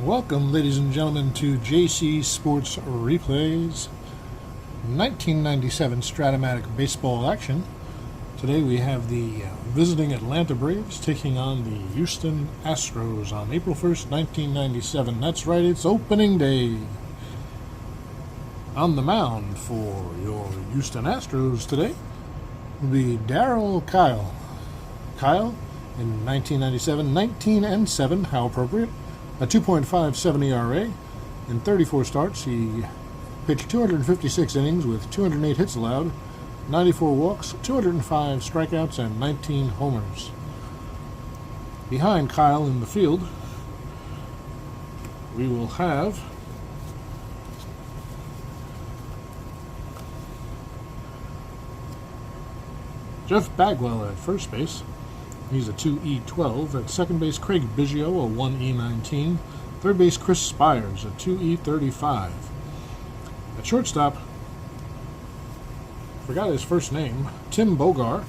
Welcome, ladies and gentlemen, to JC Sports Replays 1997 Stratomatic baseball action. Today we have the visiting Atlanta Braves taking on the Houston Astros on April 1st, 1997. That's right, it's opening day. On the mound for your Houston Astros today will be Kile. Kile, in 1997, 19-7, how appropriate. A 2.57 ERA. In 34 starts, he pitched 256 innings with 208 hits allowed, 94 walks, 205 strikeouts, and 19 homers. Behind Kile in the field, we will have Jeff Bagwell at first base. He's a 2E12. At second base, Craig Biggio, a 1E19. Third base, Chris Spires, a 2E35. At shortstop, forgot his first name, Tim Bogar,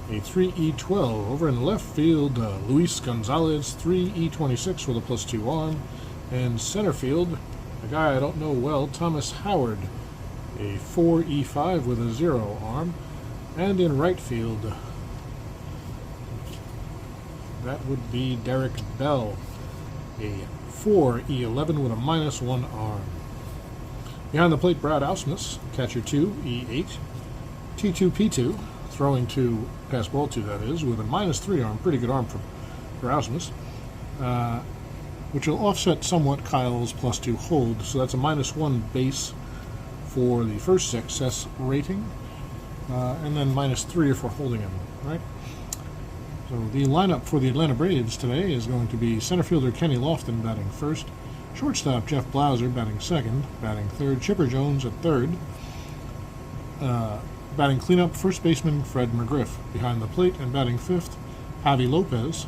a 3E12. Over in left field, Luis Gonzalez, 3E26 with a +2 arm. And center field, a guy I don't know well, Thomas Howard, a 4E5 with a 0 arm. And in right field, that would be Derek Bell, a 4E11 with a -1 arm. Behind the plate, Brad Ausmus, catcher 2E8, T2P2, throwing 2, pass ball 2 that is, with a -3 arm, pretty good arm for Ausmus, which will offset somewhat Kyle's +2 hold, so that's a -1 base for the first success rating, and then -3 if we're holding him, right? So the lineup for the Atlanta Braves today is going to be center fielder Kenny Lofton batting first, shortstop Jeff Blauser batting second, batting third Chipper Jones at third, batting cleanup first baseman Fred McGriff, behind the plate and batting fifth Javi Lopez,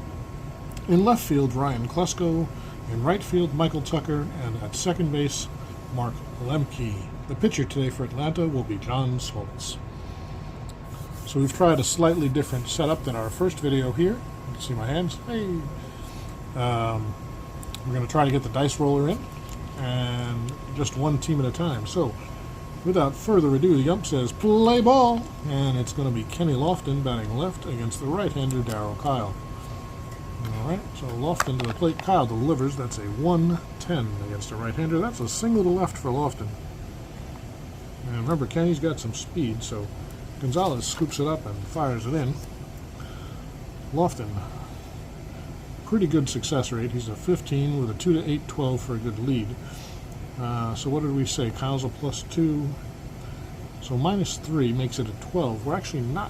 in left field Ryan Klesko, in right field Michael Tucker, and at second base Mark Lemke. The pitcher today for Atlanta will be John Smoltz. So we've tried a slightly different setup than our first video here. You can see my hands. Hey. We're going to try to get the dice roller in, and just one team at a time. So without further ado, the ump says play ball, and it's going to be Kenny Lofton batting left against the right-hander Darryl Kile. All right, so Lofton to the plate. Kile delivers. That's a 1-10 against the right-hander. That's a single to left for Lofton. And remember, Kenny's got some speed, so Gonzalez scoops it up and fires it in. Lofton, pretty good success rate. He's a 15 with a 2 to 8-12 for a good lead. So what did we say? Kyle's a +2. So -3 makes it a 12. We're actually not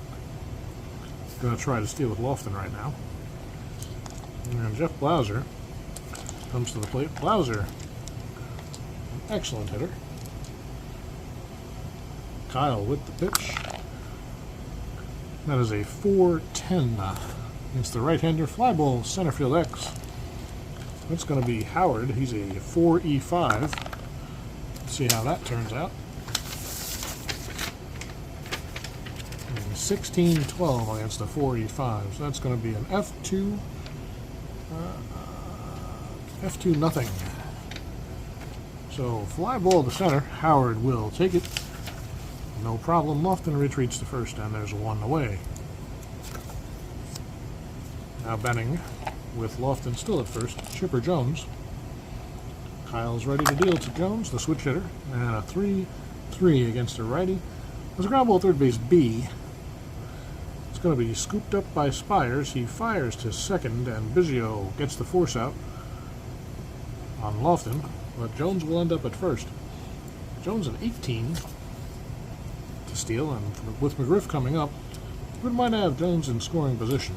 going to try to steal with Lofton right now. And Jeff Blauser comes to the plate. Blauser, an excellent hitter. Kile with the pitch. That is a 4-10 against the right-hander. Fly ball, center field X. That's going to be Howard. He's a 4E5. Let's see how that turns out. 16-12 against a 4E5. So that's going to be an F2. F2 nothing. So fly ball to center. Howard will take it. No problem. Lofton retreats to first, and there's one away. Now batting with Lofton still at first, Chipper Jones. Kyle's ready to deal to Jones, the switch hitter, and a 3-3 against a righty. There's a ground ball third base B. It's going to be scooped up by Spires. He fires to second, and Biggio gets the force out on Lofton, but Jones will end up at first. Jones an 18 to steal, and with McGriff coming up, we might have Jones in scoring position.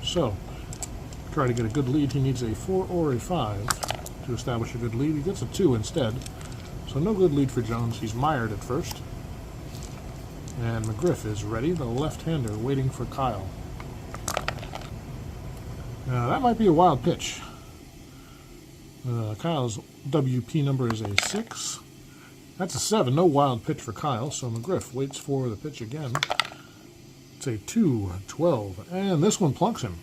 So, to try to get a good lead, he needs a 4 or a 5 to establish a good lead. He gets a 2 instead, so no good lead for Jones. He's mired at first. And McGriff is ready, the left-hander, waiting for Kile. Now, that might be a wild pitch. Kyle's WP number is a 6. That's a 7, no wild pitch for Kile, so McGriff waits for the pitch again. It's a 2-12, and this one plunks him.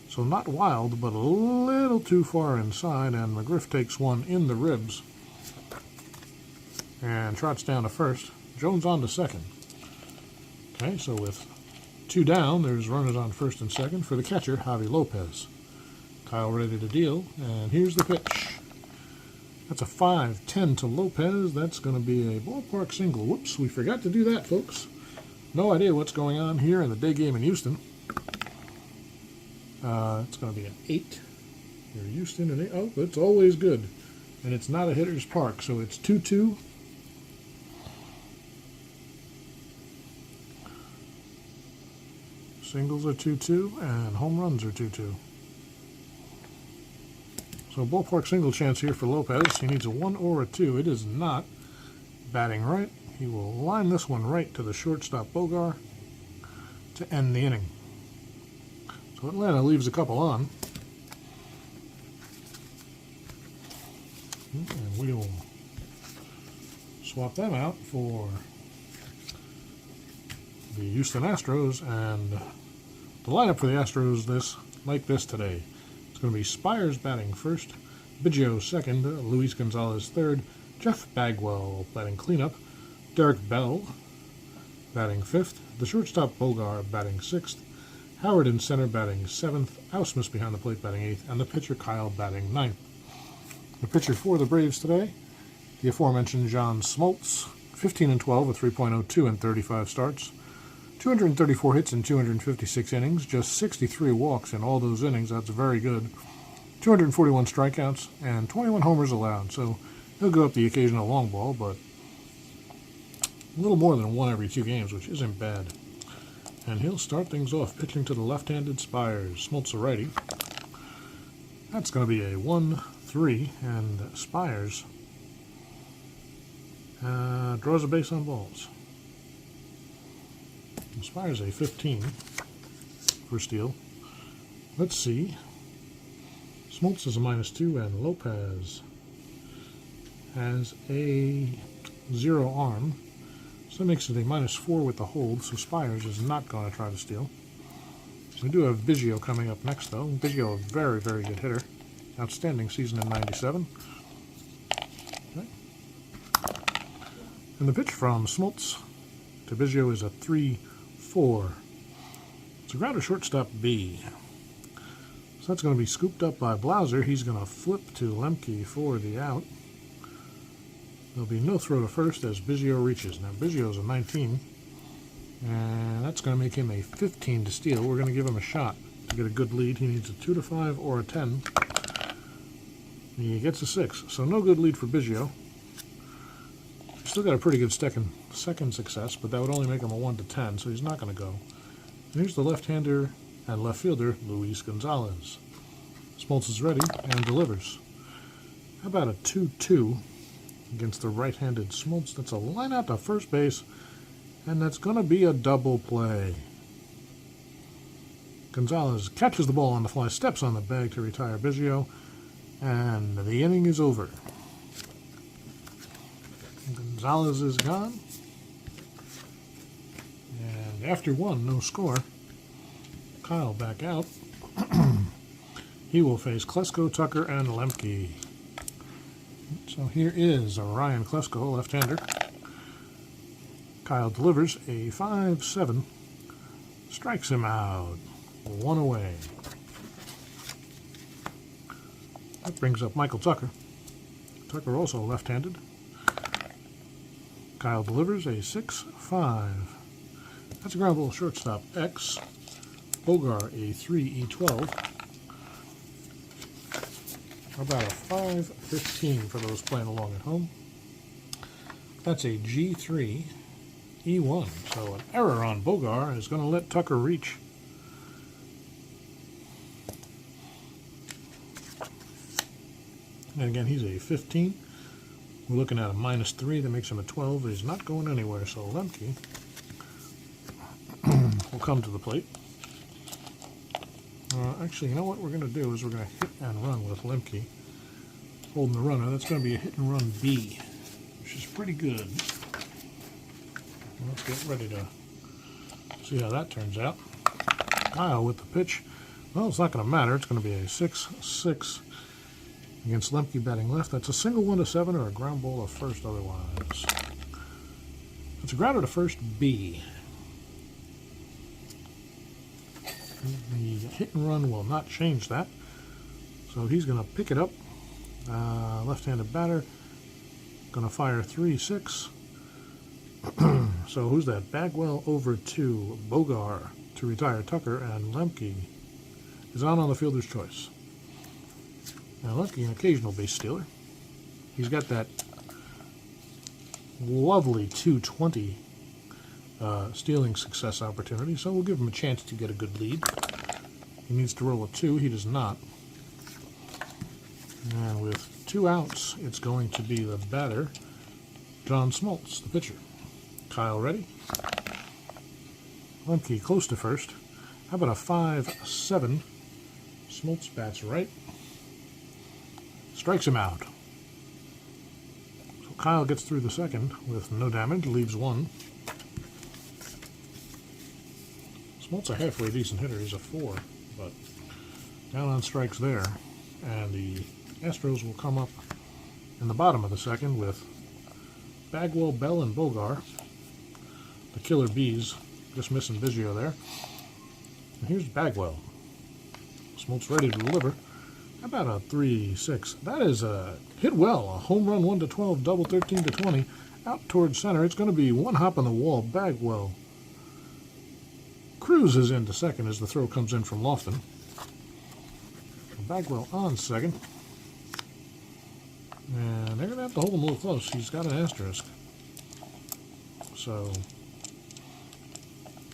So not wild, but a little too far inside, and McGriff takes one in the ribs and trots down to first. Jones on to second. Okay, so with 2 down, there's runners on first and second for the catcher, Javi Lopez. Kyle ready to deal, and here's the pitch. That's a 5-10 to Lopez. That's going to be a ballpark single. Whoops, we forgot to do that, folks. No idea what's going on here in the day game in Houston. It's going to be an 8. Here, Houston, and 8. Oh, it's always good. And it's not a hitter's park, so it's 2-2. Singles are 2-2, and home runs are 2-2. So ballpark single chance here for Lopez. He needs a 1 or a 2. It is not batting right. He will line this one right to the shortstop Bogar to end the inning. So Atlanta leaves a couple on. And we will swap them out for the Houston Astros. And the lineup for the Astros like this today. It's going to be Spires batting first, Biggio second, Luis Gonzalez third, Jeff Bagwell batting cleanup, Derek Bell batting fifth, the shortstop Bogar batting sixth, Howard in center batting 7th, Ausmus behind the plate batting 8th, and the pitcher Kile batting 9th. The pitcher for the Braves today, the aforementioned John Smoltz, 15-12 with 3.02 in 35 starts, 234 hits in 256 innings, just 63 walks in all those innings. That's very good. 241 strikeouts and 21 homers allowed. So he'll go up the occasional long ball, but a little more than 1 every 2 games, which isn't bad. And he'll start things off pitching to the left-handed Spires. Smoltz a righty. That's going to be a 1-3, and Spires draws a base on balls. Spires a 15 for steal. Let's see. Smoltz is a -2, and Lopez has a 0 arm. So that makes it a -4 with the hold, so Spires is not going to try to steal. We do have Biggio coming up next, though. Biggio, a very, very good hitter. Outstanding season in '97. Okay. And the pitch from Smoltz to Biggio is a 3-4. It's a grounder shortstop B. So that's going to be scooped up by Blauser. He's going to flip to Lemke for the out. There'll be no throw to first as Biggio reaches. Now Biggio's a 19, and that's going to make him a 15 to steal. We're going to give him a shot to get a good lead. He needs a 2-5 or a 10. He gets a 6, so no good lead for Biggio. Still got a pretty good second success, but that would only make him a 1-10, so he's not going to go. And here's the left-hander and left fielder, Luis Gonzalez. Smoltz is ready and delivers. How about a 2-2 against the right-handed Smoltz? That's a line out to first base, and that's going to be a double play. Gonzalez catches the ball on the fly, steps on the bag to retire Biggio, and the inning is over. Gonzalez is gone, and after 1, no score. Kyle back out. He will face Klesko, Tucker, and Lemke. So here is Ryan Klesko, left-hander. Kyle delivers a 5-7, strikes him out, 1 away. That brings up Michael Tucker. Tucker also left-handed. Kyle delivers a 6-5. That's a ground ball shortstop X. Bogar a 3-12. How about a 5-15 for those playing along at home? That's a G3 E1. So an error on Bogar is going to let Tucker reach. And again, he's a 15. We're looking at a -3. That makes him a 12. He's not going anywhere, so Lemke will come to the plate. Actually, you know what we're going to do is we're going to hit and run with Lemke holding the runner. That's going to be a hit and run B, which is pretty good. Let's get ready to see how that turns out. Kyle with the pitch. Well, it's not going to matter. It's going to be a 6-6 against Lemke batting left. That's a single 1 to 7 or a ground ball to first otherwise. It's a grounder to first B. The hit and run will not change that. So he's going to pick it up. Left-handed batter. Going to fire 3-6. So who's that? Bagwell over to Bogar to retire Tucker, and Lemke is on the fielder's choice. Now Lemke, an occasional base stealer. He's got that lovely 220 stealing success opportunity, so we'll give him a chance to get a good lead. He needs to roll a 2. He does not. And with 2 outs, it's going to be the batter, John Smoltz, the pitcher. Kyle ready. Lemke close to first. How about a 5-7? Smoltz bats right. Strikes him out. So Kyle gets through the second with no damage, leaves 1. Smoltz a halfway decent hitter. He's a 4, but down on strikes there. And the Astros will come up in the bottom of the second with Bagwell, Bell, and Bogar. The killer bees, just missing Biggio there. And here's Bagwell. Smoltz ready to deliver. How about a 3-6? That is a hit well. A home run 1 to 12, double 13 to 20. Out towards center. It's going to be one hop on the wall. Bagwell cruises into second as the throw comes in from Lofton. Bagwell on second. And they're going to have to hold him a little close. He's got an asterisk. So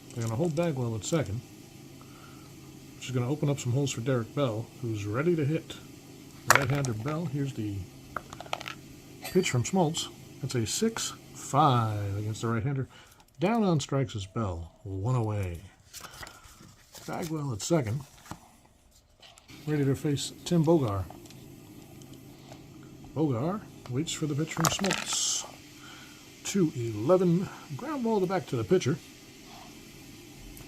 they're going to hold Bagwell at second, which is going to open up some holes for Derek Bell, who's ready to hit. Right-hander Bell. Here's the pitch from Smoltz. That's a 6-5 against the right-hander. Down on strikes is Bell. 1 away. Bagwell at second. Ready to face Tim Bogar. Bogar waits for the pitch from Smoltz. 2-11. Ground ball to back to the pitcher.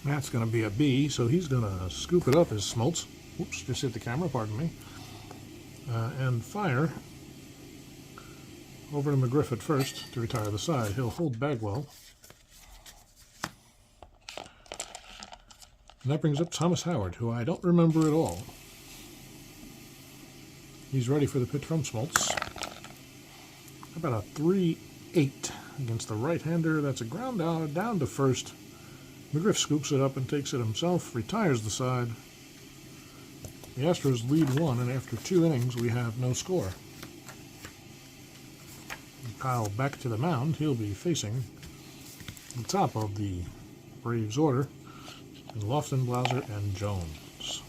That's going to be a B, so he's going to scoop it up as Smoltz. Oops, just hit the camera, pardon me. And fire over to McGriff at first to retire the side. He'll hold Bagwell. And that brings up Thomas Howard, who I don't remember at all. He's ready for the pitch from Smoltz. How about a 3-8 against the right-hander? That's a ground out, down to first. McGriff scoops it up and takes it himself, retires the side. The Astros lead 1, and after 2 innings, we have no score. Kyle back to the mound. He'll be facing the top of the Braves order. Lofton, Blauser, and Jones.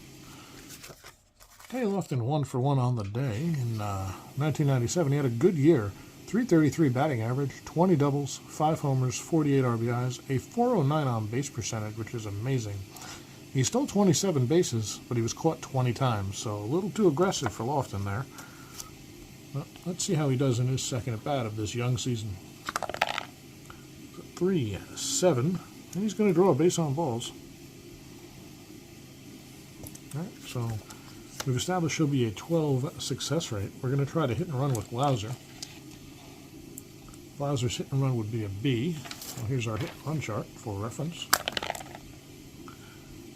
Hey, Lofton 1 for 1 on the day. In 1997, he had a good year. .333 batting average, 20 doubles, 5 homers, 48 RBIs, a .409 on base percentage, which is amazing. He stole 27 bases, but he was caught 20 times, so a little too aggressive for Lofton there. But let's see how he does in his second at-bat of this young season. 3-7, and he's going to draw a base on balls. All right, so we've established he'll be a 12 success rate. We're going to try to hit and run with Blauser. Blauser's hit and run would be a B. So here's our hit and run chart for reference.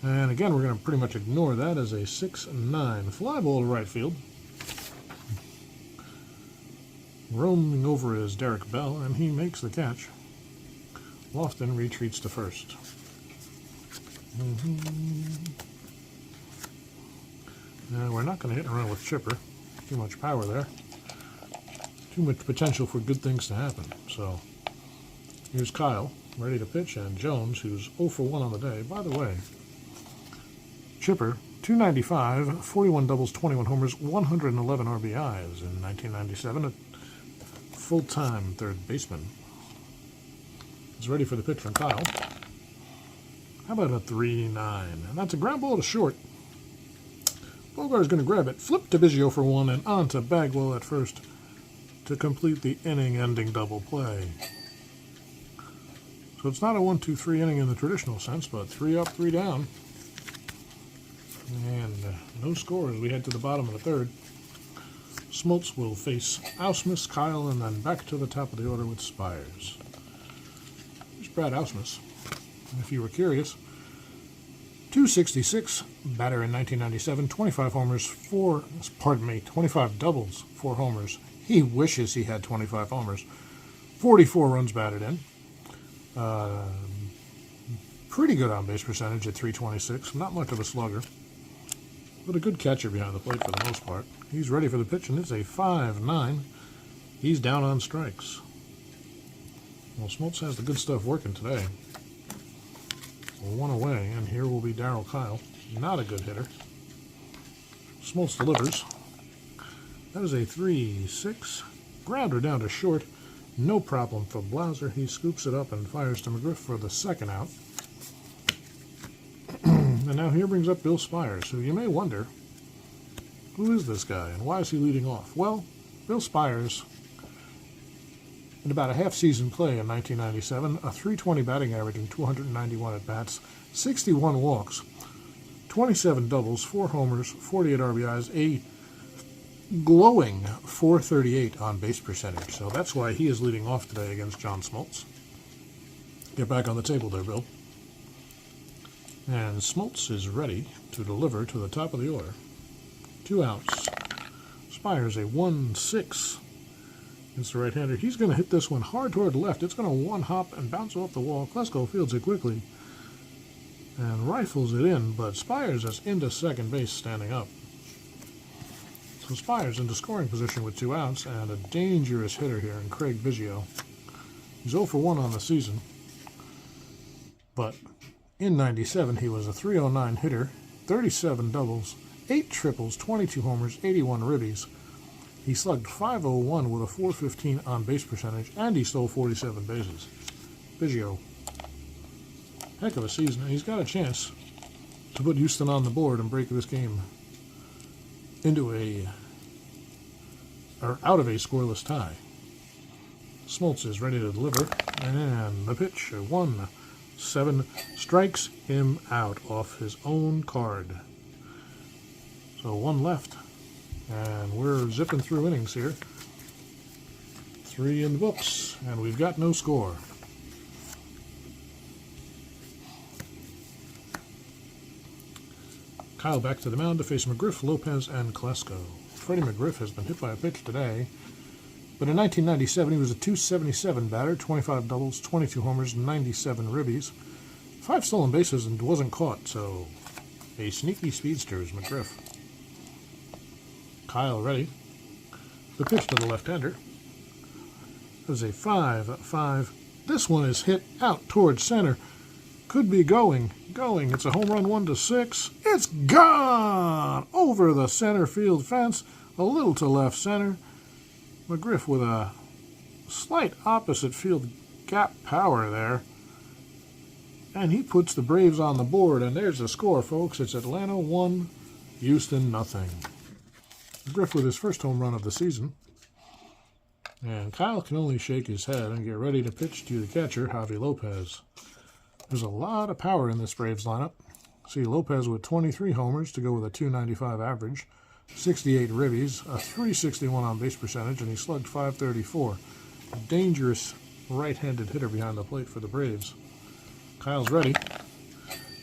And again, we're going to pretty much ignore that as a 6-9. Fly ball to right field. Roaming over is Derek Bell, and he makes the catch. Lofton retreats to first. Now, we're not going to hit and run with Chipper. Too much power there. Too much potential for good things to happen. So here's Kyle, ready to pitch, and Jones, who's 0 for 1 on the day. By the way, Chipper, .295, 41 doubles, 21 homers, 111 RBIs in 1997. A full-time third baseman. He's ready for the pitch from Kyle. How about a 3-9? And that's a ground ball to short. Bogar's going to grab it, flip to Biggio for 1, and on to Bagwell at first to complete the inning-ending double play. So it's not a 1-2-3 inning in the traditional sense, but 3 up, 3 down. And no score as we head to the bottom of the third. Smoltz will face Ausmus, Kile, and then back to the top of the order with Spires. Here's Brad Ausmus. If you were curious, 266 batter in 1997, 25 homers, 25 doubles, 4 homers. He wishes he had 25 homers. 44 runs batted in. Pretty good on base percentage at 326. Not much of a slugger, but a good catcher behind the plate for the most part. He's ready for the pitch, and it's a 5-9. He's down on strikes. Well, Smoltz has the good stuff working today. 1 away, and here will be Kile. Not a good hitter. Smoltz delivers. That is a 3-6. Grounder down to short. No problem for Blauser. He scoops it up and fires to McGriff for the second out. And now here brings up Bill Spires, so you may wonder, who is this guy and why is he leading off? Well, Bill Spires, in about a half-season play in 1997, a .320 batting average and 291 at-bats, 61 walks, 27 doubles, 4 homers, 48 RBIs, a glowing .438 on base percentage. So that's why he is leading off today against John Smoltz. Get back on the table there, Bill. And Smoltz is ready to deliver to the top of the order. 2 outs. Spires a 1-6 against the right-hander. He's going to hit this one hard toward the left. It's going to one-hop and bounce off the wall. Klesko fields it quickly and rifles it in, but Spires is into second base standing up. So Spires into scoring position with 2 outs and a dangerous hitter here in Craig Biggio. He's 0 for 1 on the season, but in 97 he was a .309 hitter, 37 doubles, 8 triples, 22 homers, 81 ribbies. He slugged .501 with a .415 on base percentage, and he stole 47 bases. Biggio, heck of a season, and he's got a chance to put Houston on the board and break this game into out of a scoreless tie. Smoltz is ready to deliver, and the pitch, 1-7, strikes him out off his own card. So 1 left, and we're zipping through innings here. 3 in the books, and we've got no score. Kile back to the mound to face McGriff, Lopez, and Klesko. Freddie McGriff has been hit by a pitch today, but in 1997 he was a .277 batter, 25 doubles, 22 homers, 97 ribbies, 5 stolen bases, and wasn't caught, so a sneaky speedster is McGriff. Kile ready. The pitch to the left-hander. There's a 5-5. This one is hit out towards center. Could be going. It's a home run, 1-6. It's gone! Over the center field fence, a little to left center. McGriff with a slight opposite field gap power there. And he puts the Braves on the board, and there's the score, folks. It's Atlanta 1, Houston nothing. McGriff with his first home run of the season. And Kile can only shake his head and get ready to pitch to the catcher, Javi Lopez. There's a lot of power in this Braves lineup. See Lopez with 23 homers to go with a .295 average, 68 ribbies, a .361 on base percentage, and he slugged .534. A dangerous right-handed hitter behind the plate for the Braves. Kyle's ready.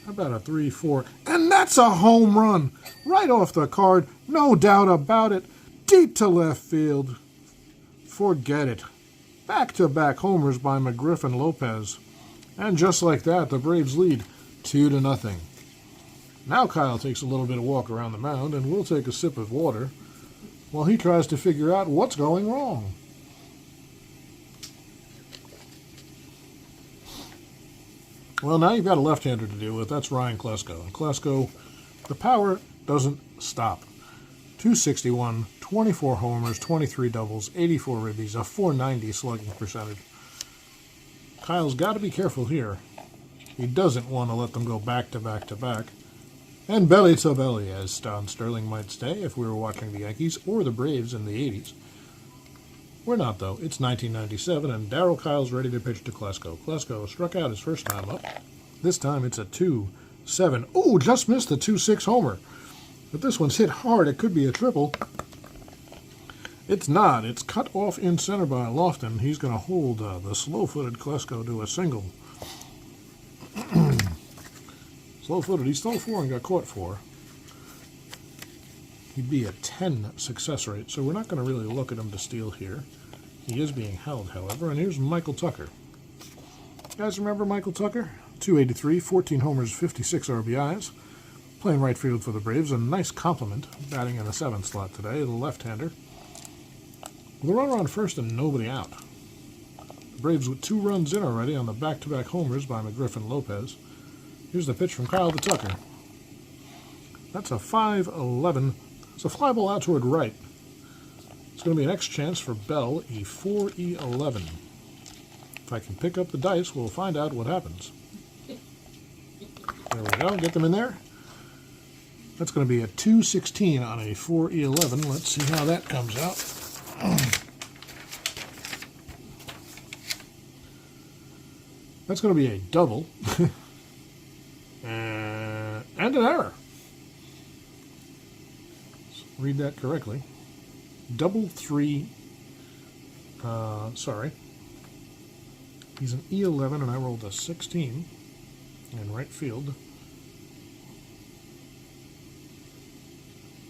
How about a 3-4? And that's a home run! Right off the card, no doubt about it. Deep to left field. Forget it. Back-to-back homers by McGriff and Lopez. And just like that, the Braves lead 2-0. Now Kile takes a little bit of walk around the mound, and we'll take a sip of water while he tries to figure out what's going wrong. Well, now you've got a left-hander to deal with. That's Ryan Klesko. And Klesko, the power doesn't stop. .261, 24 homers, 23 doubles, 84 ribbies, a .490 slugging percentage. Kyle's got to be careful here. He doesn't want to let them go back to back to back. And belly to belly, as Don Sterling might say if we were watching the Yankees or the Braves in the 80s. We're not, though. It's 1997, and Darryl Kyle's ready to pitch to Klesko. Klesko struck out his first time up. This time it's a 2-7. Ooh, just missed the 2-6 homer. But this one's hit hard. It could be a triple. It's not. It's cut off in center by Lofton. He's going to hold the slow-footed Klesko to a single. Slow-footed. He stole 4 and got caught 4. He'd be a 10 success rate, so we're not going to really look at him to steal here. He is being held, however, and here's Michael Tucker. You guys remember Michael Tucker? 283, 14 homers, 56 RBIs. Playing right field for the Braves. A nice compliment, batting in the 7th slot today, the left-hander. With a runner on first and nobody out. The Braves with 2 runs in already on the back-to-back homers by McGriff and Lopez. Here's the pitch from Kile to Tucker. That's a 5-11. It's a fly ball out toward right. It's going to be an X chance for Bell, a 4-11. If I can pick up the dice, we'll find out what happens. There we go. Get them in there. That's going to be a 2-16 on a 4-11. Let's see how that comes out. That's going to be a double. And an error. Let's read that correctly. Double 3. Sorry. He's an E11 and I rolled a 16 in right field.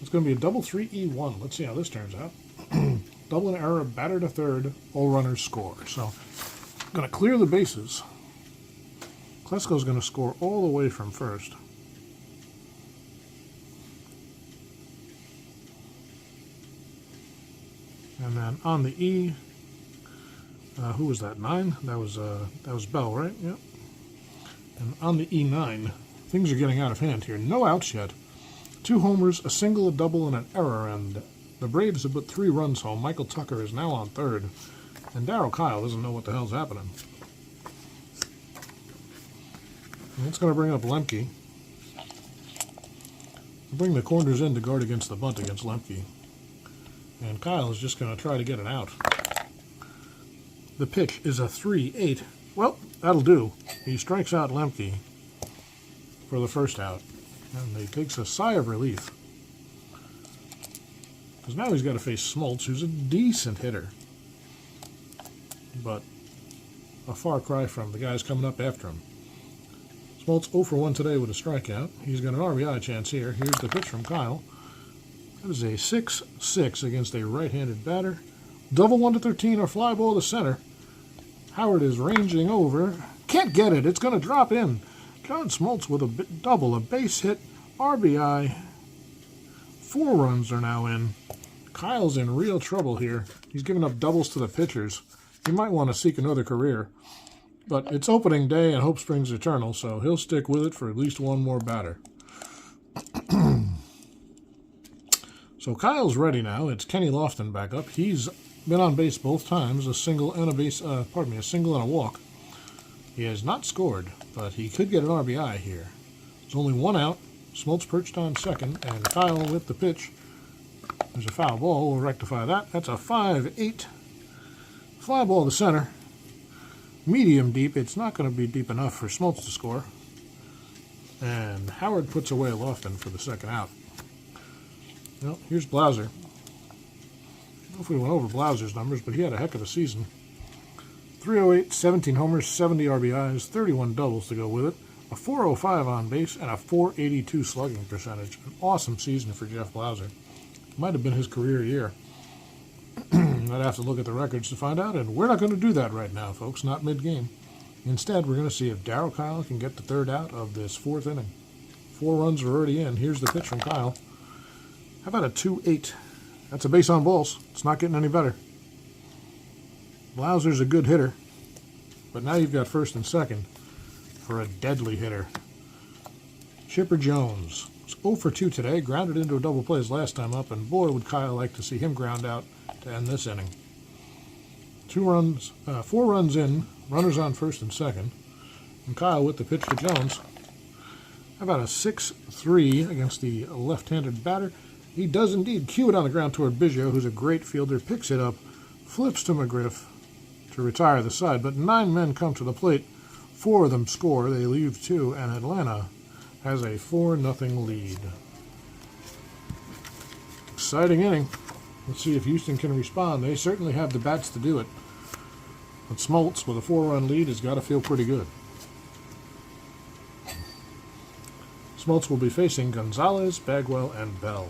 It's going to be a double 3E1. Let's see how this turns out. Double and error, batter to third, all runners score. So, I'm going to clear the bases. Klesko's going to score all the way from first. And then on the E, who was that? 9? That was Bell, right? Yep. And on the E9, things are getting out of hand here. No outs yet. 2 homers, a single, a double, and an error, and the Braves have put 3 runs home. Michael Tucker is now on third, and Darryl Kile doesn't know what the hell's happening. And it's going to bring up Lemke. Bring the corners in to guard against the bunt against Lemke. And Kile is just going to try to get it out. The pitch is a 3-8. Well, that'll do. He strikes out Lemke for the first out. And he takes a sigh of relief. Because now he's got to face Smoltz, who's a decent hitter. But a far cry from the guys coming up after him. Smoltz 0 for 1 today with a strikeout. He's got an RBI chance here. Here's the pitch from Kile. That is a 6-6 against a right-handed batter. Double 1 to 13 or fly ball to center. Howard is ranging over. Can't get it. It's going to drop in. John Smoltz with a double, a base hit, RBI. 4 runs are now in. Kyle's in real trouble here. He's giving up doubles to the pitchers. He might want to seek another career. But it's opening day and hope springs eternal, so he'll stick with it for at least one more batter. So Kyle's ready now. It's Kenny Lofton back up. He's been on base both times, a single and a single and a walk. He has not scored, but he could get an RBI here. There's only 1 out. Smoltz perched on second, and Kile with the pitch. There's a foul ball. We'll rectify that. That's a 5-8. Fly ball to center. Medium deep. It's not going to be deep enough for Smoltz to score. And Howard puts away Lofton for the second out. Well, here's Blauser. I don't know if we went over Blauser's numbers, but he had a heck of a season. 308, 17 homers, 70 RBIs, 31 doubles to go with it, a 405 on base, and a 482 slugging percentage. An awesome season for Jeff Blauser. Might have been his career year. I'd have to look at the records to find out, and we're not going to do that right now, folks, not mid-game. Instead, we're going to see if Darryl Kile can get the third out of this 4th inning. 4 runs are already in. Here's the pitch from Kile. How about a 2-8? That's a base on balls. It's not getting any better. Blauser's a good hitter, but now you've got first and second for a deadly hitter. Chipper Jones. It's 0 for 2 today. Grounded into a double play his last time up, and boy, would Kile like to see him ground out to end this inning. 4 runs in, runners on first and second, and Kile with the pitch to Jones. How about a 6-3 against the left-handed batter? He does indeed cue it on the ground toward Biggio, who's a great fielder, picks it up, flips to McGriff to retire the side, but 9 men come to the plate. 4 of them score. They leave 2, and Atlanta has a 4-0 lead. exciting inning. Let's see if Houston can respond. They certainly have the bats to do it. But Smoltz with a 4-run lead has got to feel pretty good. Smoltz will be facing Gonzalez, Bagwell, and Bell.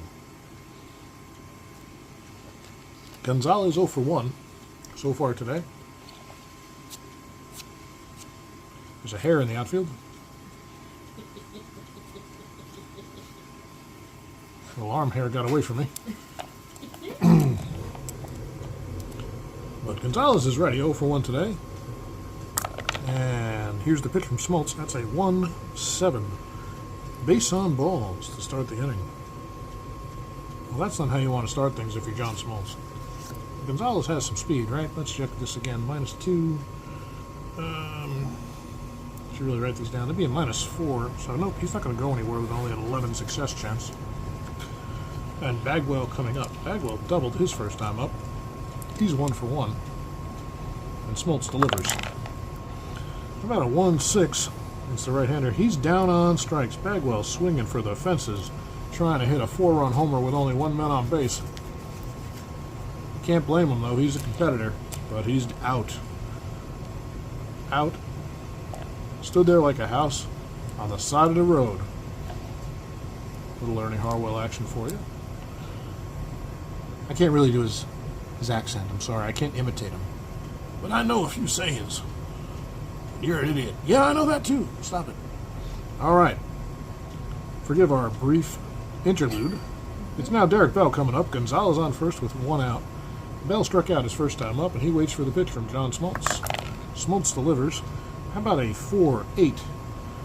Gonzalez 0 for 1 so far today. There's a hair in the outfield. The arm hair got away from me. But Gonzalez is ready, 0 for 1 today. And here's the pitch from Smoltz. That's a 1-7. Base on balls to start the inning. Well, that's not how you want to start things if you're John Smoltz. Gonzalez has some speed, right? Let's check this again. -2. Should really write these down. That'd be a -4. So nope, he's not going to go anywhere with only an 11 success chance. And Bagwell coming up. Bagwell doubled his first time up. He's 1 for 1. And Smoltz delivers. About a 1-6. It's the right-hander. He's down on strikes. Bagwell swinging for the fences, trying to hit a 4-run homer with only 1 man on base. You can't blame him, though. He's a competitor, but he's out. Out. Stood there like a house on the side of the road. Little Ernie Harwell action for you. I can't really do his accent. I'm sorry. I can't imitate him. But I know a few sayings. You're an idiot. Yeah, I know that too. Stop it. All right. Forgive our brief interlude. It's now Derek Bell coming up. Gonzalez on first with 1 out. Bell struck out his first time up, and he waits for the pitch from John Smoltz. Smoltz delivers. How about a 4-8?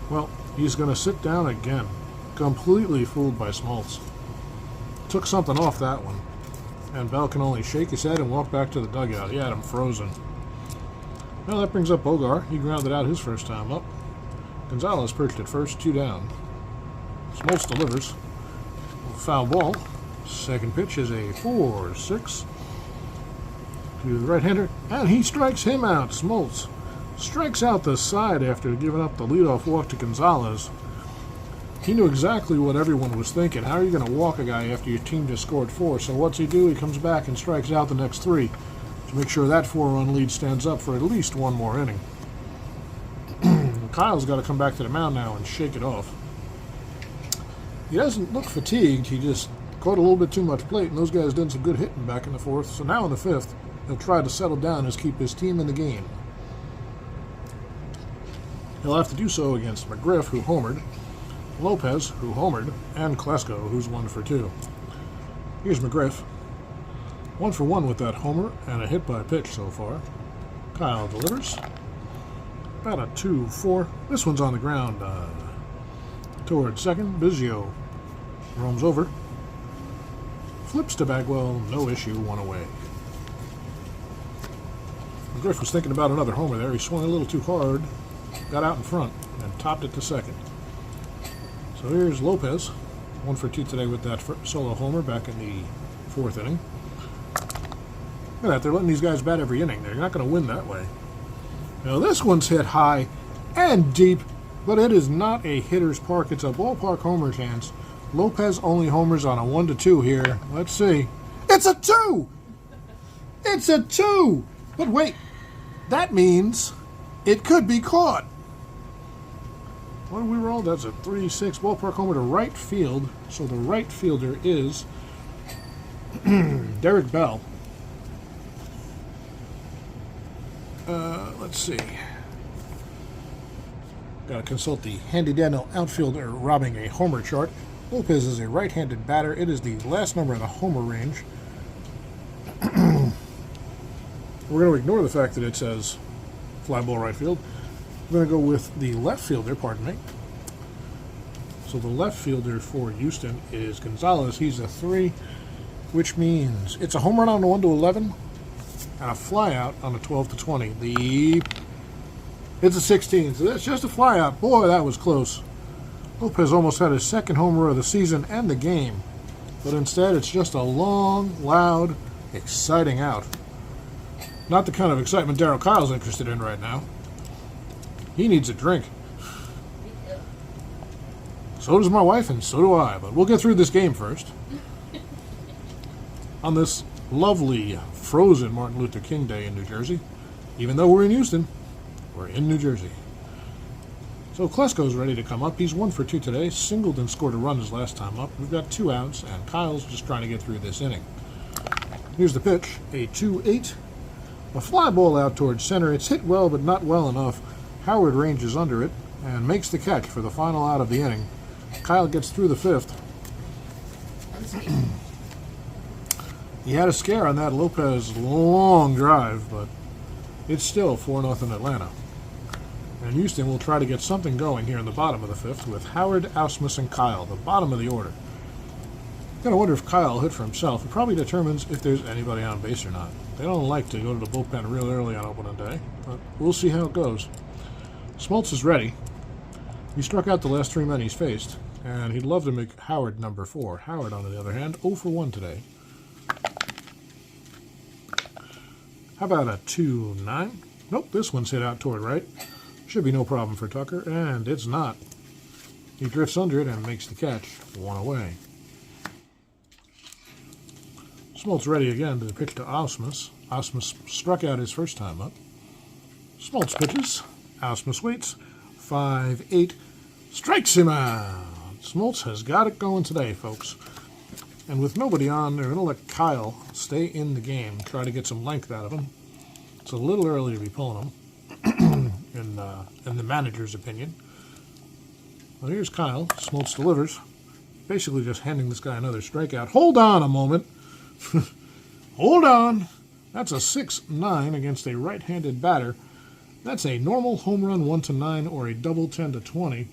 Well, he's going to sit down again. Completely fooled by Smoltz. Took something off that one. And Bell can only shake his head and walk back to the dugout. He had him frozen. Well, that brings up Bogar. He grounded out his first time up. Gonzalez perched at first, 2 down. Smoltz delivers. Foul ball. Second pitch is a 4-6 to the right-hander, and he strikes him out. Smoltz strikes out the side after giving up the leadoff walk to Gonzalez. He knew exactly what everyone was thinking. How are you going to walk a guy after your team just scored 4? So what's he do? He comes back and strikes out the next 3 to make sure that 4-run lead stands up for at least 1 more inning. Kile's got to come back to the mound now and shake it off. He doesn't look fatigued. He just caught a little bit too much plate, and those guys did some good hitting back in the 4th. So now in the 5th, he'll try to settle down and keep his team in the game. He'll have to do so against McGriff, who homered, Lopez, who homered, and Klesko, who's 1 for 2. Here's McGriff. 1 for 1 with that homer and a hit by pitch so far. Kile delivers. About a 2-4. This one's on the ground towards second. Biggio roams over. Flips to Bagwell. No issue. 1 away. McGriff was thinking about another homer there. He swung a little too hard. Got out in front and topped it to second. So here's Lopez, 1 for 2 today with that solo homer back in the 4th inning. Look at that, they're letting these guys bat every inning. They're not going to win that way. Now this one's hit high and deep, but it is not a hitter's park. It's a ballpark homer chance. Lopez only homers on a 1-2 here. Let's see. It's a 2! It's a 2! But wait, that means it could be caught. When we rolled, that's a 3-6 ballpark homer to right field. So the right fielder is Derek Bell. Let's see. Got to consult the handy Daniel outfielder robbing a homer chart. Lopez is a right-handed batter. It is the last number in the homer range. We're going to ignore the fact that it says fly ball right field. We're going to go with the left fielder, pardon me. So the left fielder for Houston is Gonzalez. He's a 3, which means it's a home run on the 1-11 and a flyout on the 12-20. It's a 16, so that's just a flyout. Boy, that was close. Lopez almost had his second homer of the season and the game, but instead it's just a long, loud, exciting out. Not the kind of excitement Darryl Kyle's interested in right now. He needs a drink. So does my wife, and so do I. But we'll get through this game first. on this lovely frozen Martin Luther King Day in New Jersey. Even though we're in Houston, we're in New Jersey. So Klesko's ready to come up. He's 1 for 2 today, singled and scored a run his last time up. We've got 2 outs, and Kyle's just trying to get through this inning. Here's the pitch, a 2-8. A fly ball out towards center. It's hit well, but not well enough. Howard ranges under it and makes the catch for the final out of the inning. Kile gets through the 5th. He had a scare on that Lopez long drive, but it's still 4-0 Atlanta. And Houston will try to get something going here in the bottom of the 5th with Howard, Ausmus, and Kile, the bottom of the order. I'm going to wonder if Kile hit for himself. It probably determines if there's anybody on base or not. They don't like to go to the bullpen real early on opening day, but we'll see how it goes. Smoltz is ready. He struck out the last 3 men he's faced, and he'd love to make Howard number 4. Howard, on the other hand, 0 for 1 today. How about a 2-9? Nope, this one's hit out toward right. Should be no problem for Tucker, and it's not. He drifts under it and makes the catch. 1 away. Smoltz ready again to pitch to Ausmus. Ausmus struck out his first time up. Smoltz pitches. Ausmus waits. 5-8. Strikes him out. Smoltz has got it going today, folks. And with nobody on, they're going to let Kile stay in the game, try to get some length out of him. It's a little early to be pulling him, in the manager's opinion. Well, here's Kile. Smoltz delivers. Basically just handing this guy another strikeout. Hold on a moment. Hold on. That's a 6-9 against a right-handed batter. That's a normal home run 1-9 or a double 10-20.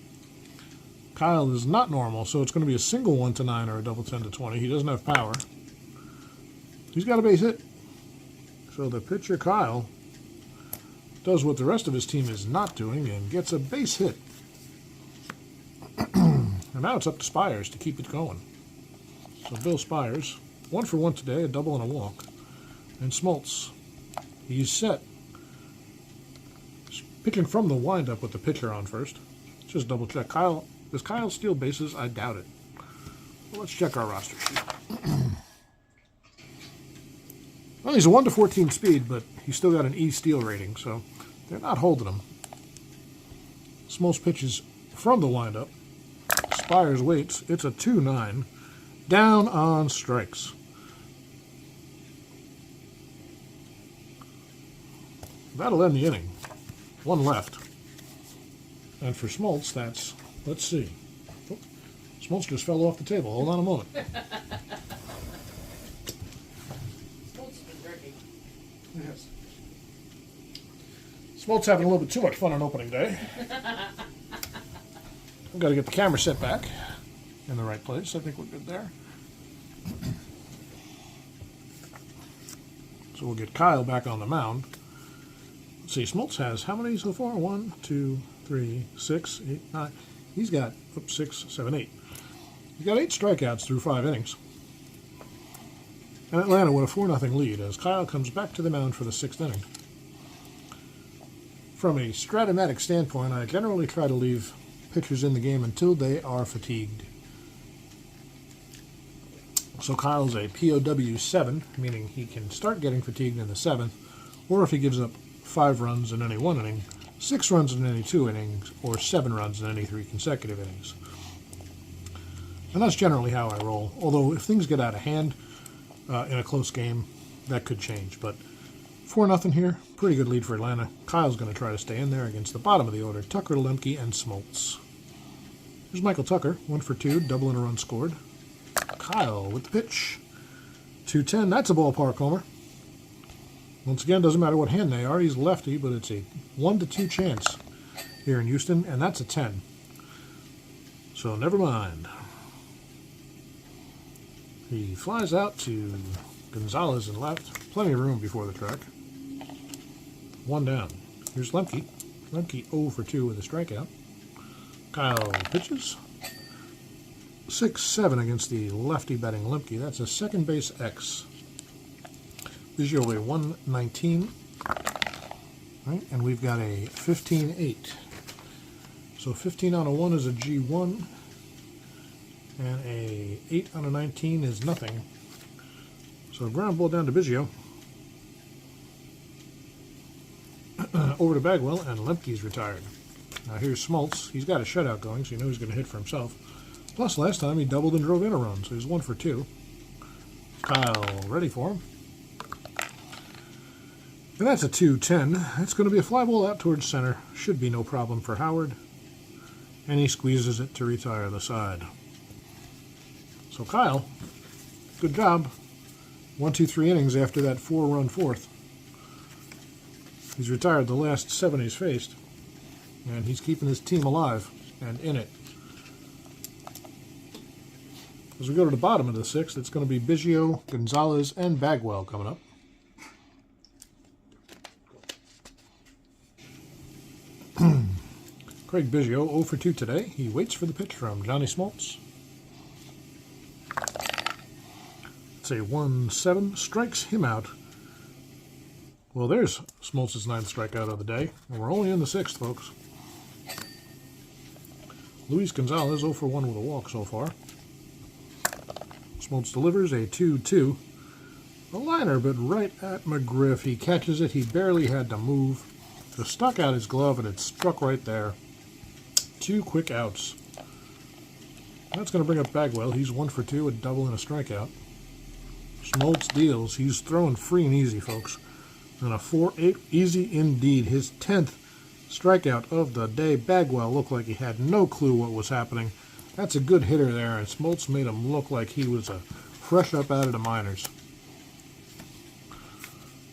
Kile is not normal, so it's going to be a single 1-9 or a double 10-20. He doesn't have power. He's got a base hit. So the pitcher, Kile, does what the rest of his team is not doing and gets a base hit. And now it's up to Spires to keep it going. So Bill Spires, 1 for 1 today, a double and a walk. And Smoltz, he's set. He's pitching from the windup with the pitcher on first. Let's just double check. Kile, does Kile steal bases? I doubt it. Well, let's check our roster sheet. Well, he's a 1-14 speed, but he's still got an E steal rating, so they're not holding him. Smoltz pitches from the windup. Spires waits. It's a 2-9. Down on strikes. That'll end the inning. 1 left. And for Smoltz, that's, let's see. Oh, Smoltz just fell off the table. Hold on a moment. Yes. Smoltz having a little bit too much fun on opening day. I've got to get the camera set back in the right place. I think we're good there. So we'll get Kile back on the mound. Let's see, Smoltz has how many so far? 1, 2, 3, 6, 8, 9. He's got 6, 7, 8. He's got 8 strikeouts through 5 innings. And Atlanta with a 4-0 lead as Kile comes back to the mound for the 6th inning. From a Stratomatic standpoint, I generally try to leave pitchers in the game until they are fatigued. So Kyle's a POW 7, meaning he can start getting fatigued in the 7th, or if he gives up 5 runs in any 1 inning, 6 runs in any 2 innings, or 7 runs in any 3 consecutive innings. And that's generally how I roll, although if things get out of hand in a close game, that could change. But 4-0 here, pretty good lead for Atlanta. Kyle's going to try to stay in there against the bottom of the order, Tucker, Lemke, and Smoltz. Here's Michael Tucker, 1 for 2, double and a run scored. Kile with the pitch. 2-10, that's a ballpark homer. Once again, doesn't matter what hand they are. He's lefty, but it's a 1-2 chance here in Houston, and that's a 10. So never mind. He flies out to Gonzalez in left. Plenty of room before the track. 1 down. Here's Lemke. Lemke 0 for 2 with a strikeout. Kile pitches. 6-7 against the lefty batting Lemke. That's a second base X. Visually 119. Right, and we've got a 15-8. So 15 on a 1 is a G1. And a 8 on a 19 is nothing. So ground ball down to Biggio. Over to Bagwell, and Lemke's retired. Now here's Smoltz. He's got a shutout going, so you know he's going to hit for himself. Plus, last time he doubled and drove in a run, so he's 1 for 2. Kile ready for him. And that's a 2-10. That's going to be a fly ball out towards center. Should be no problem for Howard. And he squeezes it to retire the side. So Kile, good job. 1, 2, 3 innings after that 4-run fourth. He's retired the last 7 he's faced. And he's keeping his team alive and in it. As we go to the bottom of the 6th, it's going to be Biggio, Gonzalez, and Bagwell coming up. Craig Biggio, 0 for 2 today. He waits for the pitch from Johnny Smoltz. It's a 1-7, strikes him out. Well, there's Smoltz's 9th strikeout of the day, and we're only in the 6th, folks. Luis Gonzalez, 0 for 1 with a walk so far. Smoltz delivers a 2-2. A liner, but right at McGriff. He catches it. He barely had to move. Just stuck out his glove, and it struck right there. 2 quick outs. That's going to bring up Bagwell. He's 1 for 2, a double and a strikeout. Smoltz deals. He's throwing free and easy, folks. And a 4-8, easy indeed. His 10th strikeout of the day. Bagwell looked like he had no clue what was happening. That's a good hitter there, and Smoltz made him look like he was fresh up out of the minors.